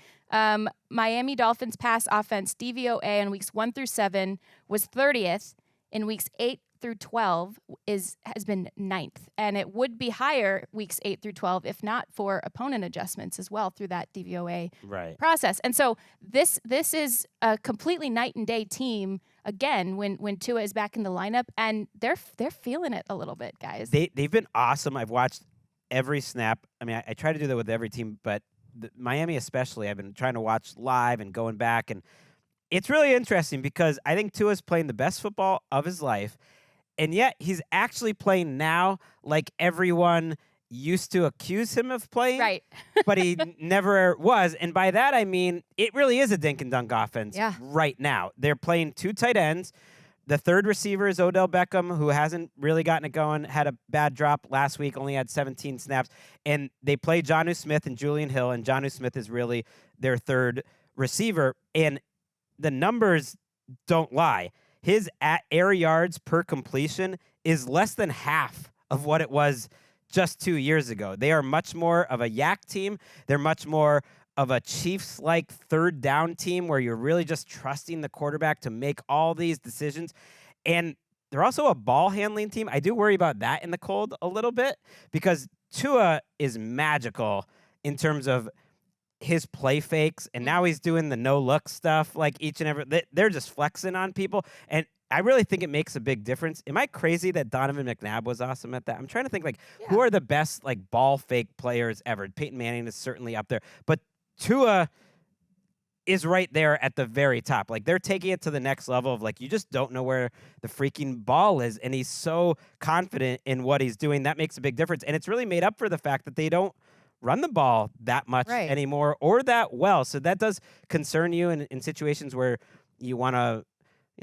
Miami Dolphins pass offense DVOA in weeks 1 through 7 was 30th. In weeks 8 through 12 has been 9th, and it would be higher weeks 8 through 12 if not for opponent adjustments as well through that DVOA process. And so this is a completely night and day team again when Tua is back in the lineup, and they're feeling it a little bit, guys. They've been awesome. I've watched every snap. I mean, I try to do that with every team, but Miami especially, I've been trying to watch live and going back, and it's really interesting because I think Tua's playing the best football of his life, and yet he's actually playing now like everyone used to accuse him of playing, right? But he never was, and by that I mean it really is a dink and dunk offense right now. They're playing 2 tight ends. The third receiver is Odell Beckham, who hasn't really gotten it going, had a bad drop last week, only had 17 snaps. And they play Jonnu Smith and Julian Hill, and Jonnu Smith is really their third receiver. And the numbers don't lie. His air yards per completion is less than half of what it was just 2 years ago. They are much more of a yak team. They're much more of a Chiefs-like third down team where you're really just trusting the quarterback to make all these decisions. And they're also a ball handling team. I do worry about that in the cold a little bit because Tua is magical in terms of his play fakes, and now he's doing the no-look stuff like each and every – they're just flexing on people, and I really think it makes a big difference. Am I crazy that Donovan McNabb was awesome at that? I'm trying to think, who are the best, ball fake players ever? Peyton Manning is certainly up there, but Tua is right there at the very top. Like, they're taking it to the next level of, like, you just don't know where the freaking ball is, and he's so confident in what he's doing. That makes a big difference, and it's really made up for the fact that they don't run the ball that much anymore or that well. So that does concern you in situations where you want to,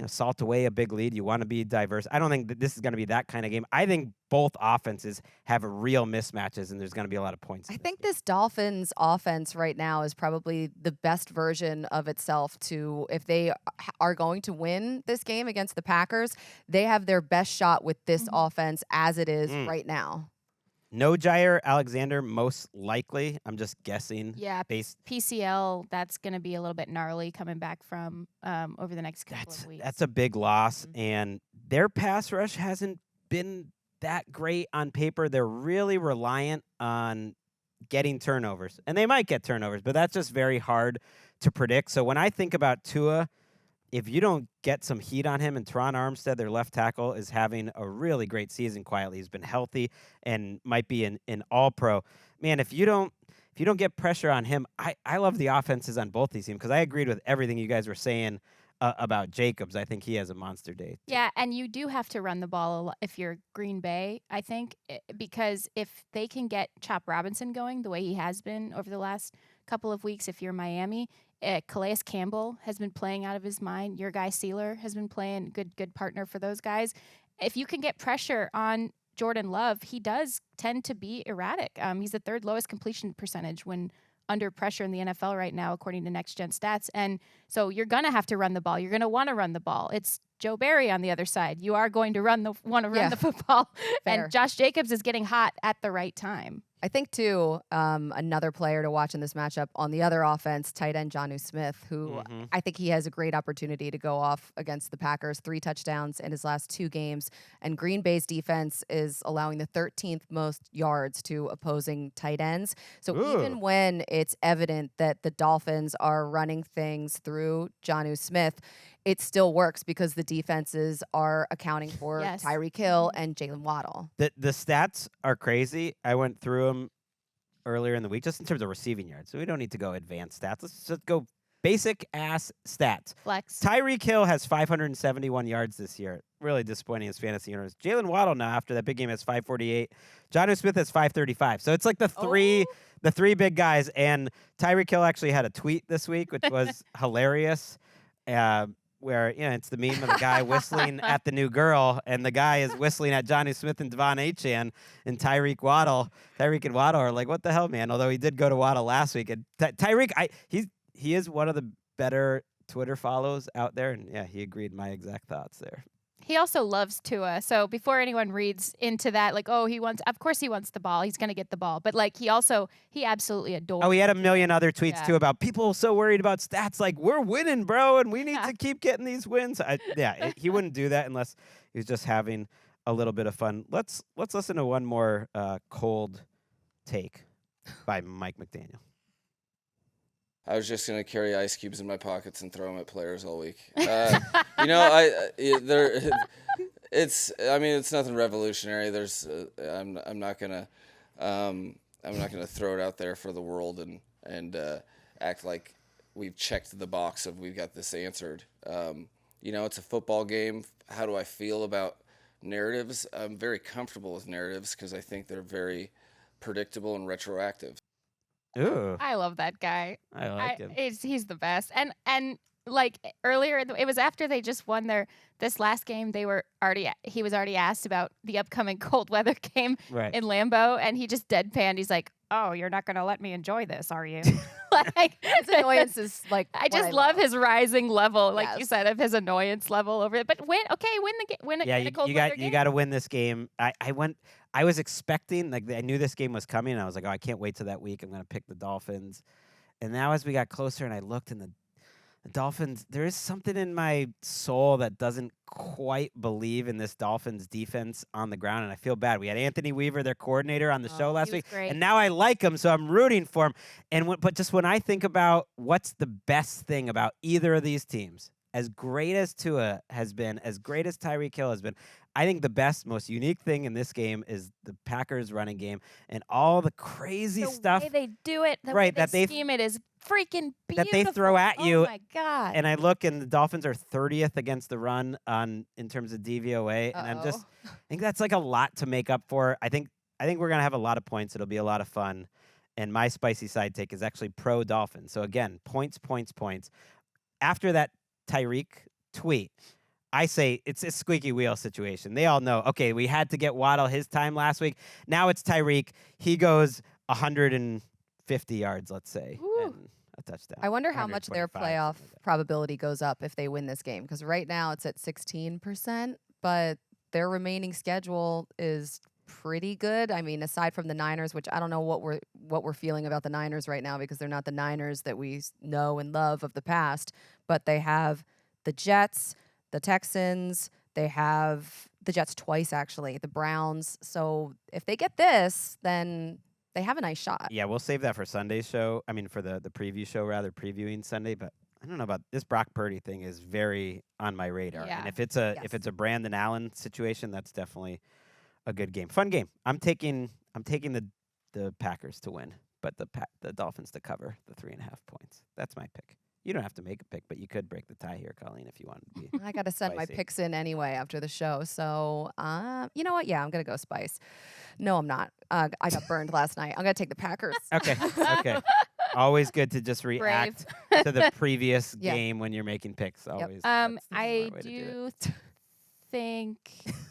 salt away a big lead. You want to be diverse. I don't think that this is going to be that kind of game. I think both offenses have real mismatches, and there's going to be a lot of points. I think this Dolphins offense right now is probably the best version of itself to, if they are going to win this game against the Packers, they have their best shot with this offense as it is right now. No Jair Alexander, most likely. I'm just guessing. Yeah, PCL, that's going to be a little bit gnarly coming back from over the next couple of weeks. That's a big loss, and their pass rush hasn't been that great on paper. They're really reliant on getting turnovers, and they might get turnovers, but that's just very hard to predict. So when I think about Tua, if you don't get some heat on him, and Teron Armstead, their left tackle, is having a really great season quietly. He's been healthy and might be an all-pro. Man, if you don't get pressure on him, I love the offenses on both these teams because I agreed with everything you guys were saying about Jacobs. I think he has a monster day. Yeah, and you do have to run the ball a lot if you're Green Bay, I think, because if they can get Chop Robinson going the way he has been over the last couple of weeks, if you're Miami, Calais Campbell has been playing out of his mind. Your guy Sealer has been playing good partner for those guys. If you can get pressure on Jordan Love, he does tend to be erratic. He's the third lowest completion percentage when under pressure in the NFL right now, according to Next Gen Stats. And so you're going to have to run the ball. You're going to want to run the ball. It's Joe Barry on the other side. You are going to want to run the football. Fair. And Josh Jacobs is getting hot at the right time. I think, too, another player to watch in this matchup on the other offense, tight end Jonnu Smith, who I think he has a great opportunity to go off against the Packers. 3 touchdowns in his last 2 games. And Green Bay's defense is allowing the 13th most yards to opposing tight ends. So even when it's evident that the Dolphins are running things through Jonnu Smith, it still works because the defenses are accounting for Tyreek Hill and Jalen Waddle. The stats are crazy. I went through them earlier in the week just in terms of receiving yards. So we don't need to go advanced stats. Let's just go basic ass stats. Flex. Tyreek Hill has 571 yards this year. Really disappointing in his fantasy owners. Jalen Waddle now after that big game has 548. Jonnu Smith has 535. So it's like the three big guys. And Tyreek Hill actually had a tweet this week, which was hilarious. Where it's the meme of the guy whistling at the new girl, and the guy is whistling at Jonnu Smith and Devon Achane, and Tyreek and Waddle are like, what the hell, man? Although he did go to Waddle last week, and Tyreek, he is one of the better Twitter follows out there, and yeah, he agreed my exact thoughts there. He also loves Tua. So before anyone reads into that, like, of course he wants the ball. He's going to get the ball. But like, he absolutely adores. Oh, he had a million other tweets too about people so worried about stats. Like, we're winning, bro, and we need to keep getting these wins. He wouldn't do that unless he was just having a little bit of fun. Let's listen to one more cold take by Mike McDaniel. I was just gonna carry ice cubes in my pockets and throw them at players all week. It's nothing revolutionary. I'm not gonna throw it out there for the world and act like we've checked the box of we've got this answered. It's a football game. How do I feel about narratives? I'm very comfortable with narratives because I think they're very predictable and retroactive. Ooh. I love that guy. I like him. He's the best. And like earlier, it was after they just won this last game. He was already asked about the upcoming cold weather game in Lambeau, and he just deadpanned. He's like, "Oh, you're not going to let me enjoy this, are you?" Like his annoyance is like. I just love his rising level, like you said, of his annoyance level over it. But win a cold weather game. You got to win this game. I was expecting, like, I knew this game was coming, and I was like, oh, I can't wait till that week. I'm going to pick the Dolphins. And now as we got closer and I looked, and the Dolphins, there is something in my soul that doesn't quite believe in this Dolphins defense on the ground, and I feel bad. We had Anthony Weaver, their coordinator, on the show last week, and now I like him, so I'm rooting for him. But just when I think about what's the best thing about either of these teams, as great as Tua has been, as great as Tyreek Hill has been, I think the best, most unique thing in this game is the Packers running game and all the crazy stuff. The way they do it, the right, way they scheme it is freaking beautiful. That they throw at you. Oh, my God. And I look, and the Dolphins are 30th against the run in terms of DVOA. And I think that's like a lot to make up for. I think we're going to have a lot of points. It'll be a lot of fun. And my spicy side take is actually pro Dolphins. So again, points. After that Tyreek tweet, I say it's a squeaky wheel situation. They all know, okay, we had to get Waddle his time last week. Now it's Tyreek. He goes 150 yards, let's say, and a touchdown. I wonder how much their playoff probability goes up if they win this game, because right now it's at 16%, but their remaining schedule is pretty good. I mean, aside from the Niners, which I don't know what we're feeling about the Niners right now, because they're not the Niners that we know and love of the past, but they have the Jets, the Texans, they have the Jets twice, actually, the Browns. So if they get this, then they have a nice shot. Yeah, we'll save that for Sunday's show. I mean, for the preview show, rather, previewing Sunday. But I don't know about this Brock Purdy thing is very on my radar. Yeah. And if it's a Brandon Allen situation, that's definitely a good game. Fun game. I'm taking the Packers to win, but the Dolphins to cover the 3.5 points. That's my pick. You don't have to make a pick, but you could break the tie here, Colleen, if you wanted to be. I got to send my spicy. picks in anyway after the show. So, you know what? Yeah, I'm going to go Spice. No, I'm not. I got burned last night. I'm going to take the Packers. Okay. Always good to just react to the previous game when you're making picks. Always. I do think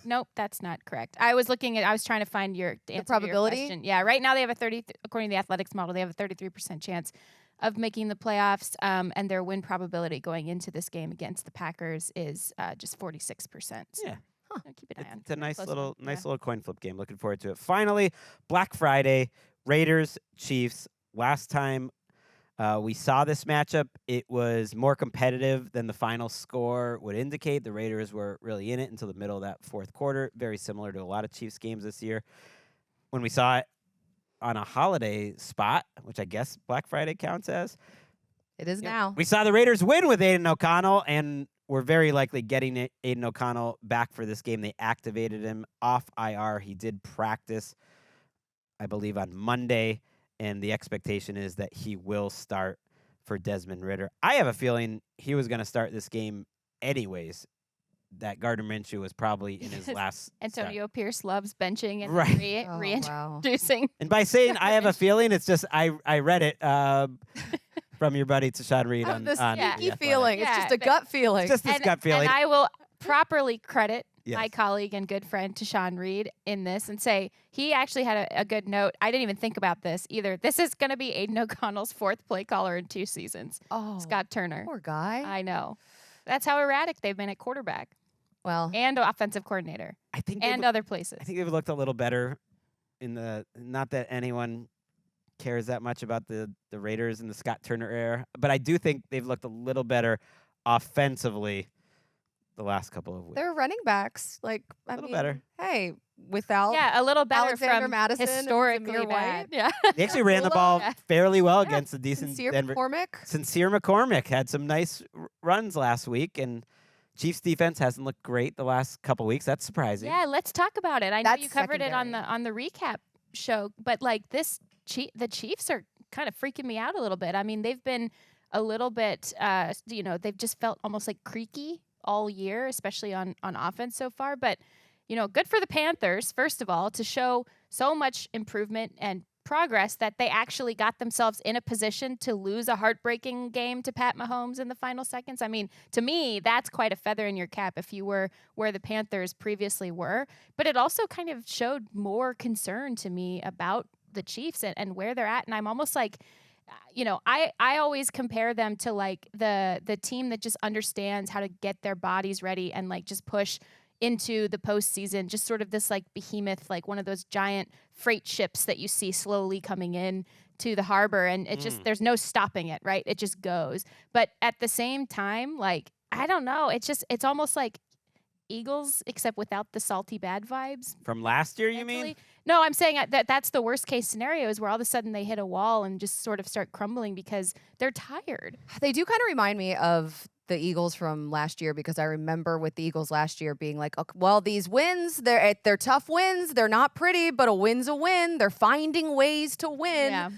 nope, that's not correct. I was trying to find your answer probability. To your question. Yeah, right now they have according to the Athletics model, they have a 33% chance of making the playoffs, and their win probability going into this game against the Packers is just 46%. So, yeah. Keep an eye on. It's a nice little coin flip game. Looking forward to it. Finally, Black Friday, Raiders, Chiefs. Last time we saw this matchup, it was more competitive than the final score would indicate. The Raiders were really in it until the middle of that fourth quarter, very similar to a lot of Chiefs games this year. When we saw it on a holiday spot, which I guess Black Friday counts as. It is now. We saw the Raiders win with Aiden O'Connell, and we're very likely getting Aiden O'Connell back for this game. They activated him off IR. He did practice, I believe, on Monday, and the expectation is that he will start for Desmond Ridder. I have a feeling he was going to start this game anyways. That Gardner Minshew was probably in his last Antonio Pierce loves benching and reintroducing. Wow. And by saying I have a feeling, it's just I read it from your buddy Tashawn Reed on this on sneaky The feeling. Athletic. It's just a gut feeling. It's just this gut feeling. And I will properly credit Yes. my colleague and good friend Tashawn Reed in this and say he actually had a good note. I didn't even think about this either. This is going to be Aiden O'Connell's fourth play caller in 2 seasons. Oh, Scott Turner. Poor guy. I know. That's how erratic they've been at quarterback. Well, and offensive coordinator. I think and other places. I think they've looked a little better in the not that anyone cares that much about the Raiders in the Scott Turner era, but I do think they've looked a little better offensively the last couple of weeks. they're running backs. Like, a little better. Hey, without a little better Alexander from Madison, historically Zamir bad. White. Yeah. They actually ran the ball fairly well against the decent Sincere Denver. McCormick. Sincere McCormick had some nice runs last week, and Chiefs defense hasn't looked great the last couple weeks. That's surprising. Yeah, let's talk about it. I know That's you covered it on secondary. the recap show, but like the Chiefs are kind of freaking me out a little bit. I mean, they've been a little bit, they've just felt almost like creaky all year, especially on offense so far. But good for the Panthers, first of all, to show so much improvement and progress that they actually got themselves in a position to lose a heartbreaking game to Pat Mahomes in the final seconds. I mean, to me, that's quite a feather in your cap if you were where the Panthers previously were. But it also kind of showed more concern to me about the Chiefs and where they're at. And I'm almost like, I always compare them to like the team that just understands how to get their bodies ready and like just push into the postseason, just sort of this like behemoth, like one of those giant freight ships that you see slowly coming in to the harbor, and it just there's no stopping it, right? It just goes. But at the same time, like I don't know, it's almost like Eagles, except without the salty bad vibes. From last year, you mentally. mean? No, I'm saying that's the worst case scenario is where all of a sudden they hit a wall and just sort of start crumbling because they're tired. They do kind of remind me of the Eagles from last year, because I remember with the Eagles last year being like, okay, well, these wins, they're tough wins. They're not pretty, but a win's a win. They're finding ways to win. Yeah.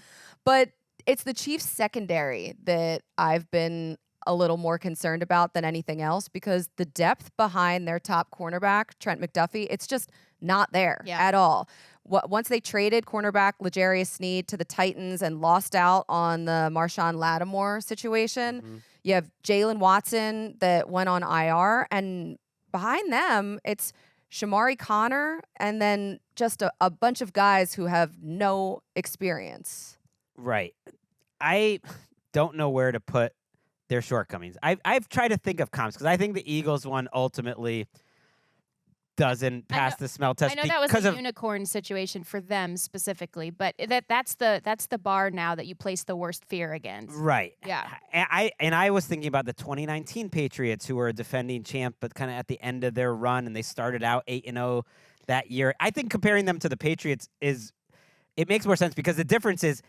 But it's the Chiefs secondary that I've been a little more concerned about than anything else, because the depth behind their top cornerback, Trent McDuffie, it's just not there at all. Once they traded cornerback L'Jarius Sneed to the Titans and lost out on the Marshawn Lattimore situation, you have Jalen Watson that went on IR, and behind them, it's Shamari Connor and then just a bunch of guys who have no experience. Right. I don't know where to put their shortcomings. I've tried to think of comps, because I think the Eagles one ultimately doesn't pass the smell test. I know that was a unicorn situation for them specifically, but that's the bar now that you place the worst fear against. Right. Yeah. I was thinking about the 2019 Patriots, who were a defending champ, but kind of at the end of their run, and they started out 8-0 that year. I think comparing them to the Patriots it makes more sense, because the difference is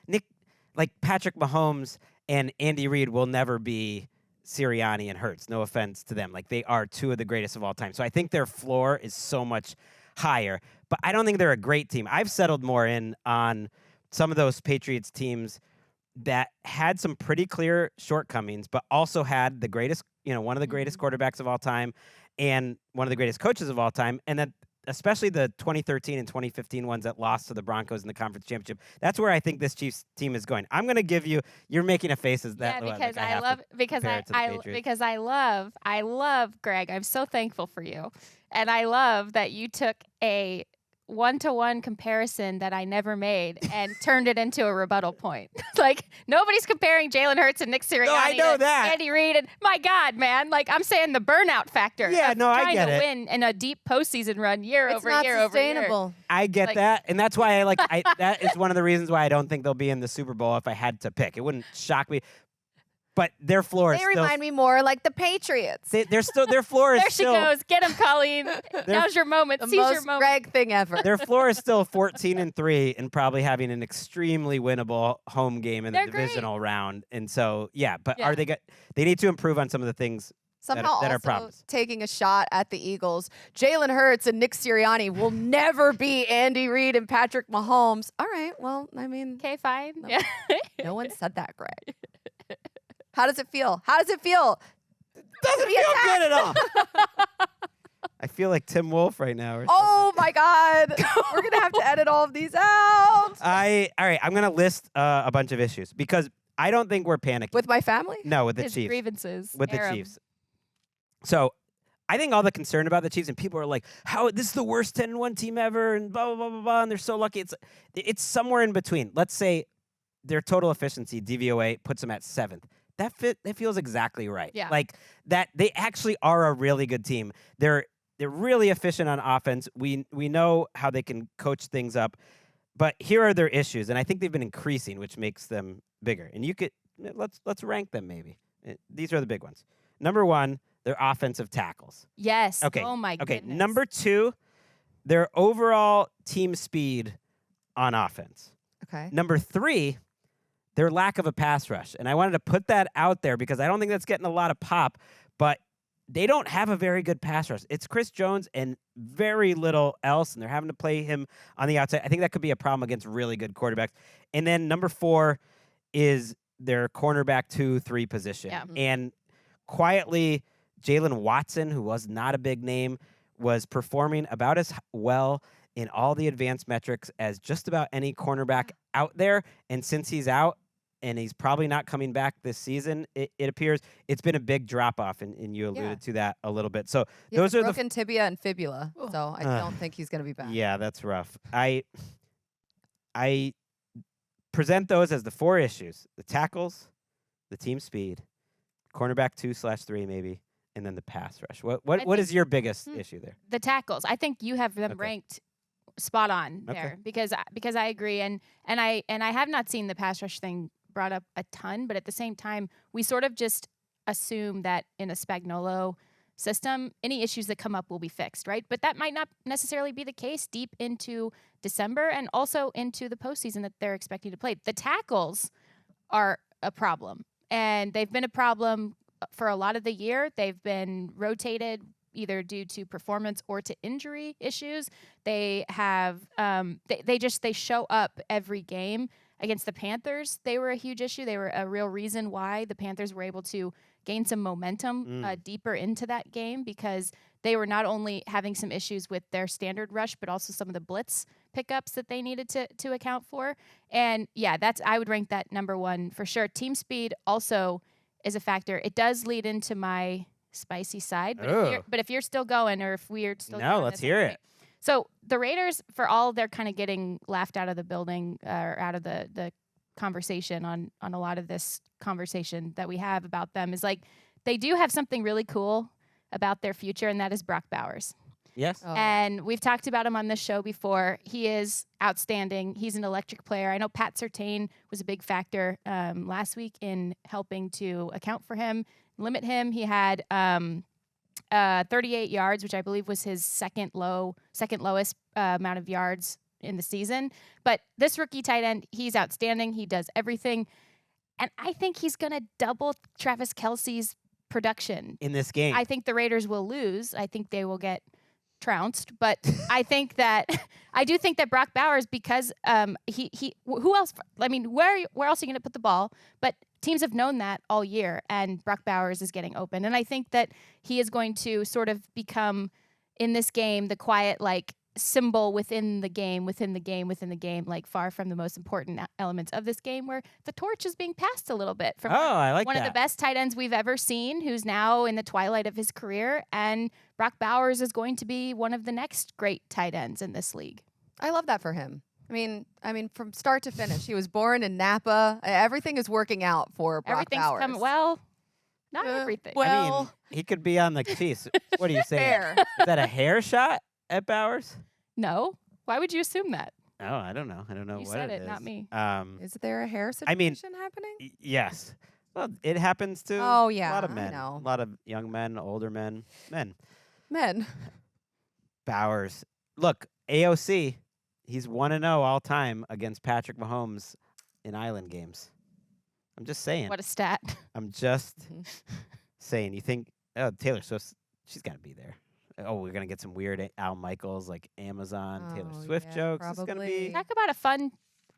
Patrick Mahomes and Andy Reid will never be Sirianni and Hurts. No offense to them. They are two of the greatest of all time. So I think their floor is so much higher. But I don't think they're a great team. I've settled more in on some of those Patriots teams that had some pretty clear shortcomings, but also had the greatest, one of the greatest quarterbacks of all time and one of the greatest coaches of all time. And that especially the 2013 and 2015 ones that lost to the Broncos in the conference championship. That's where I think this Chiefs team is going. I'm going to give you're making a face as that. Yeah, because I love Greg. I'm so thankful for you. And I love that you took a one-to-one comparison that I never made and turned it into a rebuttal point. Nobody's comparing Jalen Hurts and Nick Sirianni I know to that. Andy Reid. And my God, man, I'm saying the burnout factor. Yeah, of no, I trying get to it. win in a deep postseason run year It's over not year over year. sustainable. I get that, and that's why that is one of the reasons why I don't think they'll be in the Super Bowl if I had to pick. It wouldn't shock me. But their floor is They still... remind me more like the Patriots. They're still... Their floor is There still... she goes. Get him, Colleen. Now's your moment. The Seize your most moment. Greg thing ever. Their floor is still 14-3 and probably having an extremely winnable home game in the divisional round. And so, are they they need to improve on some of the things Somehow that are also problems. taking a shot at the Eagles. Jalen Hurts and Nick Sirianni will never be Andy Reid and Patrick Mahomes. All right, well, I mean... Okay, fine. No one said that, Greg. How does it feel? Doesn't feel good at all. I feel like Tim Wolfe right now. Oh my God. We're going to have to edit all of these out. All right, I'm going to list a bunch of issues, because I don't think we're panicking. With my family? No, with the His Chiefs. grievances. With the Chiefs. So I think all the concern about the Chiefs, and people are like, "How this is the worst 10-1 team ever," and blah blah blah blah blah, and they're so lucky. It's somewhere in between. Let's say their total efficiency DVOA puts them at 7th. That feels exactly right. Yeah. That they actually are a really good team. They're really efficient on offense. We know how they can coach things up, but here are their issues, and I think they've been increasing, which makes them bigger. And let's rank them maybe. These are the big ones. Number 1, their offensive tackles. Yes. Okay. Oh my Okay. goodness. Number 2, their overall team speed on offense. Okay. Number 3, their lack of a pass rush. And I wanted to put that out there because I don't think that's getting a lot of pop, but they don't have a very good pass rush. It's Chris Jones and very little else, and they're having to play him on the outside. I think that could be a problem against really good quarterbacks. And then number 4 is their cornerback 2-3 position. Yeah. And quietly, Jalen Watson, who was not a big name, was performing about as well in all the advanced metrics as just about any cornerback out there. And since he's out, and he's probably not coming back this season, it appears it's been a big drop-off, and you alluded to that a little bit. So those are broken tibia and fibula, so I don't think he's going to be back. Yeah, that's rough. I present those as the 4 issues: the tackles, the team speed, cornerback 2/3 maybe, and then the pass rush. What is your biggest issue there? The tackles. I think you have them ranked spot on there because I agree, and I have not seen the pass rush thing brought up a ton, but at the same time, we sort of just assume that in a Spagnuolo system, any issues that come up will be fixed, right? But that might not necessarily be the case deep into December and also into the postseason that they're expecting to play. The tackles are a problem, and they've been a problem for a lot of the year, they've been rotated either due to performance or to injury issues. They have they show up every game. Against the Panthers, they were a huge issue. They were a real reason why the Panthers were able to gain some momentum deeper into that game, because they were not only having some issues with their standard rush, but also some of the blitz pickups that they needed to account for. And yeah, I would rank that number one for sure. Team speed also is a factor. It does lead into my spicy side, but if you're still going, or if we're still no, let's hear it. So the Raiders, for all they're kind of getting laughed out of the building or out of the conversation on a lot of this conversation that we have about them, is like they do have something really cool about their future, and that is Brock Bowers. Yes. Oh. And we've talked about him on this show before. He is outstanding. He's an electric player. I know Pat Surtain was a big factor last week in helping to account for him, limit him. He had 38 yards, which I believe was his second lowest amount of yards in the season. But this rookie tight end, he's outstanding. He does everything. And I think he's going to double Travis Kelce's production in this game. I think the Raiders will lose. I think they will get trounced. But I do think that Brock Bowers, because who else? I mean, where else are you going to put the ball? But teams have known that all year, and Brock Bowers is getting open. And I think that he is going to sort of become, in this game, the quiet, like, symbol within the game, like far from the most important elements of this game, where the torch is being passed a little bit from I like one of the best tight ends we've ever seen, who's now in the twilight of his career. And Brock Bowers is going to be one of the next great tight ends in this league. I love that for him. I mean, from start to finish, he was born in Napa. Everything is working out for Brock Everything's Bowers. coming well. Not everything. I mean, he could be on the Chiefs. What are you saying? Fair. Is that a hair shot at Bowers? No. Why would you assume that? Oh, I don't know. I don't know You what said it it, is. not me. Is there a hair situation I mean, happening? Yes. Well, it happens to Oh, yeah, a lot of I men. know. A lot of young men, older men. Men. Bowers. Look, AOC, he's 1-0 all time against Patrick Mahomes in island games. I'm just saying. What a stat. I'm just saying. You think, Taylor Swift, she's got to be there. Oh, we're going to get some weird Al Michaels, like Amazon, Taylor Swift yeah, jokes. It's going to probably. be. Talk about a fun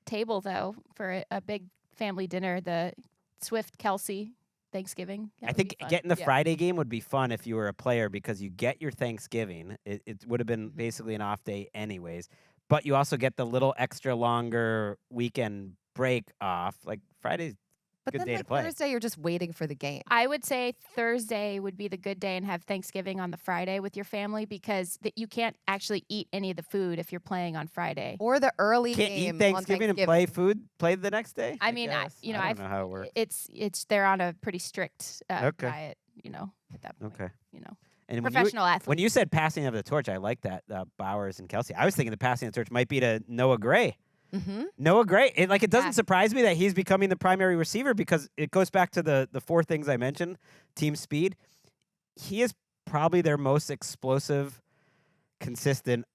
table, though, for a big family dinner. The Swift-Kelsey Thanksgiving. That I would think be fun. getting the Yeah. Friday game would be fun if you were a player, because you get your Thanksgiving. It would have been basically an off day anyways. But you also get the little extra longer weekend break off. Like Friday's But good then day to like play. Thursday, you're just waiting for the game. I would say Thursday would be the good day, and have Thanksgiving on the Friday with your family, because you can't actually eat any of the food if you're playing on Friday. Or the early Can't game eat Thanksgiving on and play the next day? I mean, guess. I don't know how it works. It's they're on a pretty strict Okay. diet, at that point. Okay. And Professional athletes. When you said passing of the torch, I like that, Bowers and Kelsey. I was thinking the passing of the torch might be to Noah Gray. Mm-hmm. Noah Gray, it doesn't Yeah. surprise me that he's becoming the primary receiver, because it goes back to the four things I mentioned. Team speed. He is probably their most explosive, consistent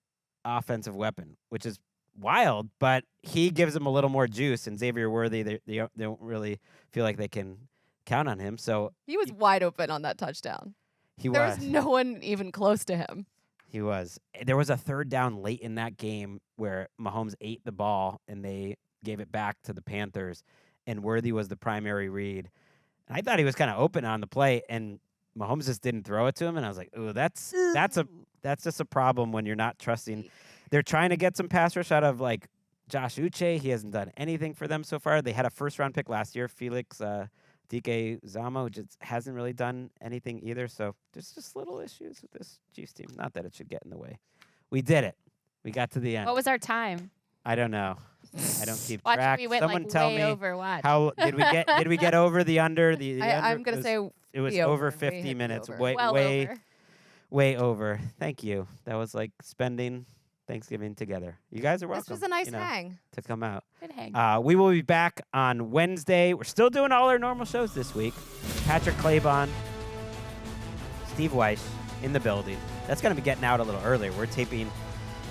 offensive weapon, which is wild, but he gives them a little more juice. And Xavier Worthy, they don't really feel like they can count on him. So He was wide open on that touchdown. he There was. was no one even close to him. He was. There was a third down late in that game where Mahomes ate the ball and they gave it back to the Panthers, and Worthy was the primary read. And I thought he was kind of open on the play, and Mahomes just didn't throw it to him. And I was like, "Ooh, that's just a problem when you're not trusting." They're trying to get some pass rush out of like Josh Uche. He hasn't done anything for them so far. They had a first-round pick last year, Felix DK Zamo, just hasn't really done anything either. So there's just little issues with this Chiefs team. Not that it should get in the way. We did it. We got to the end. What was our time? I don't know. I don't keep Watch, track. we went Someone like tell way me over. Watch. how did we get? Did we get over the under? The under I'm going to say it was we over over. 50 We hit minutes. over. well Way over. way over. Thank you. That was like spending Thanksgiving together. You guys are welcome. This was a nice you know, hang. to come out. Good hang. We will be back on Wednesday. We're still doing all our normal shows this week. Patrick Claybon, Steve Weiss in the building. That's going to be getting out a little earlier. We're taping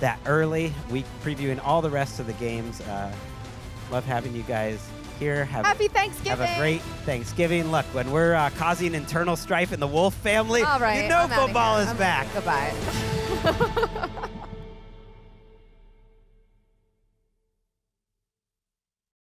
that early. We previewing all the rest of the games. Love having you guys here. Happy Thanksgiving. Have a great Thanksgiving. Look, when we're causing internal strife in the Wolfe family, All right, you know I'm outta football here. is back. Goodbye.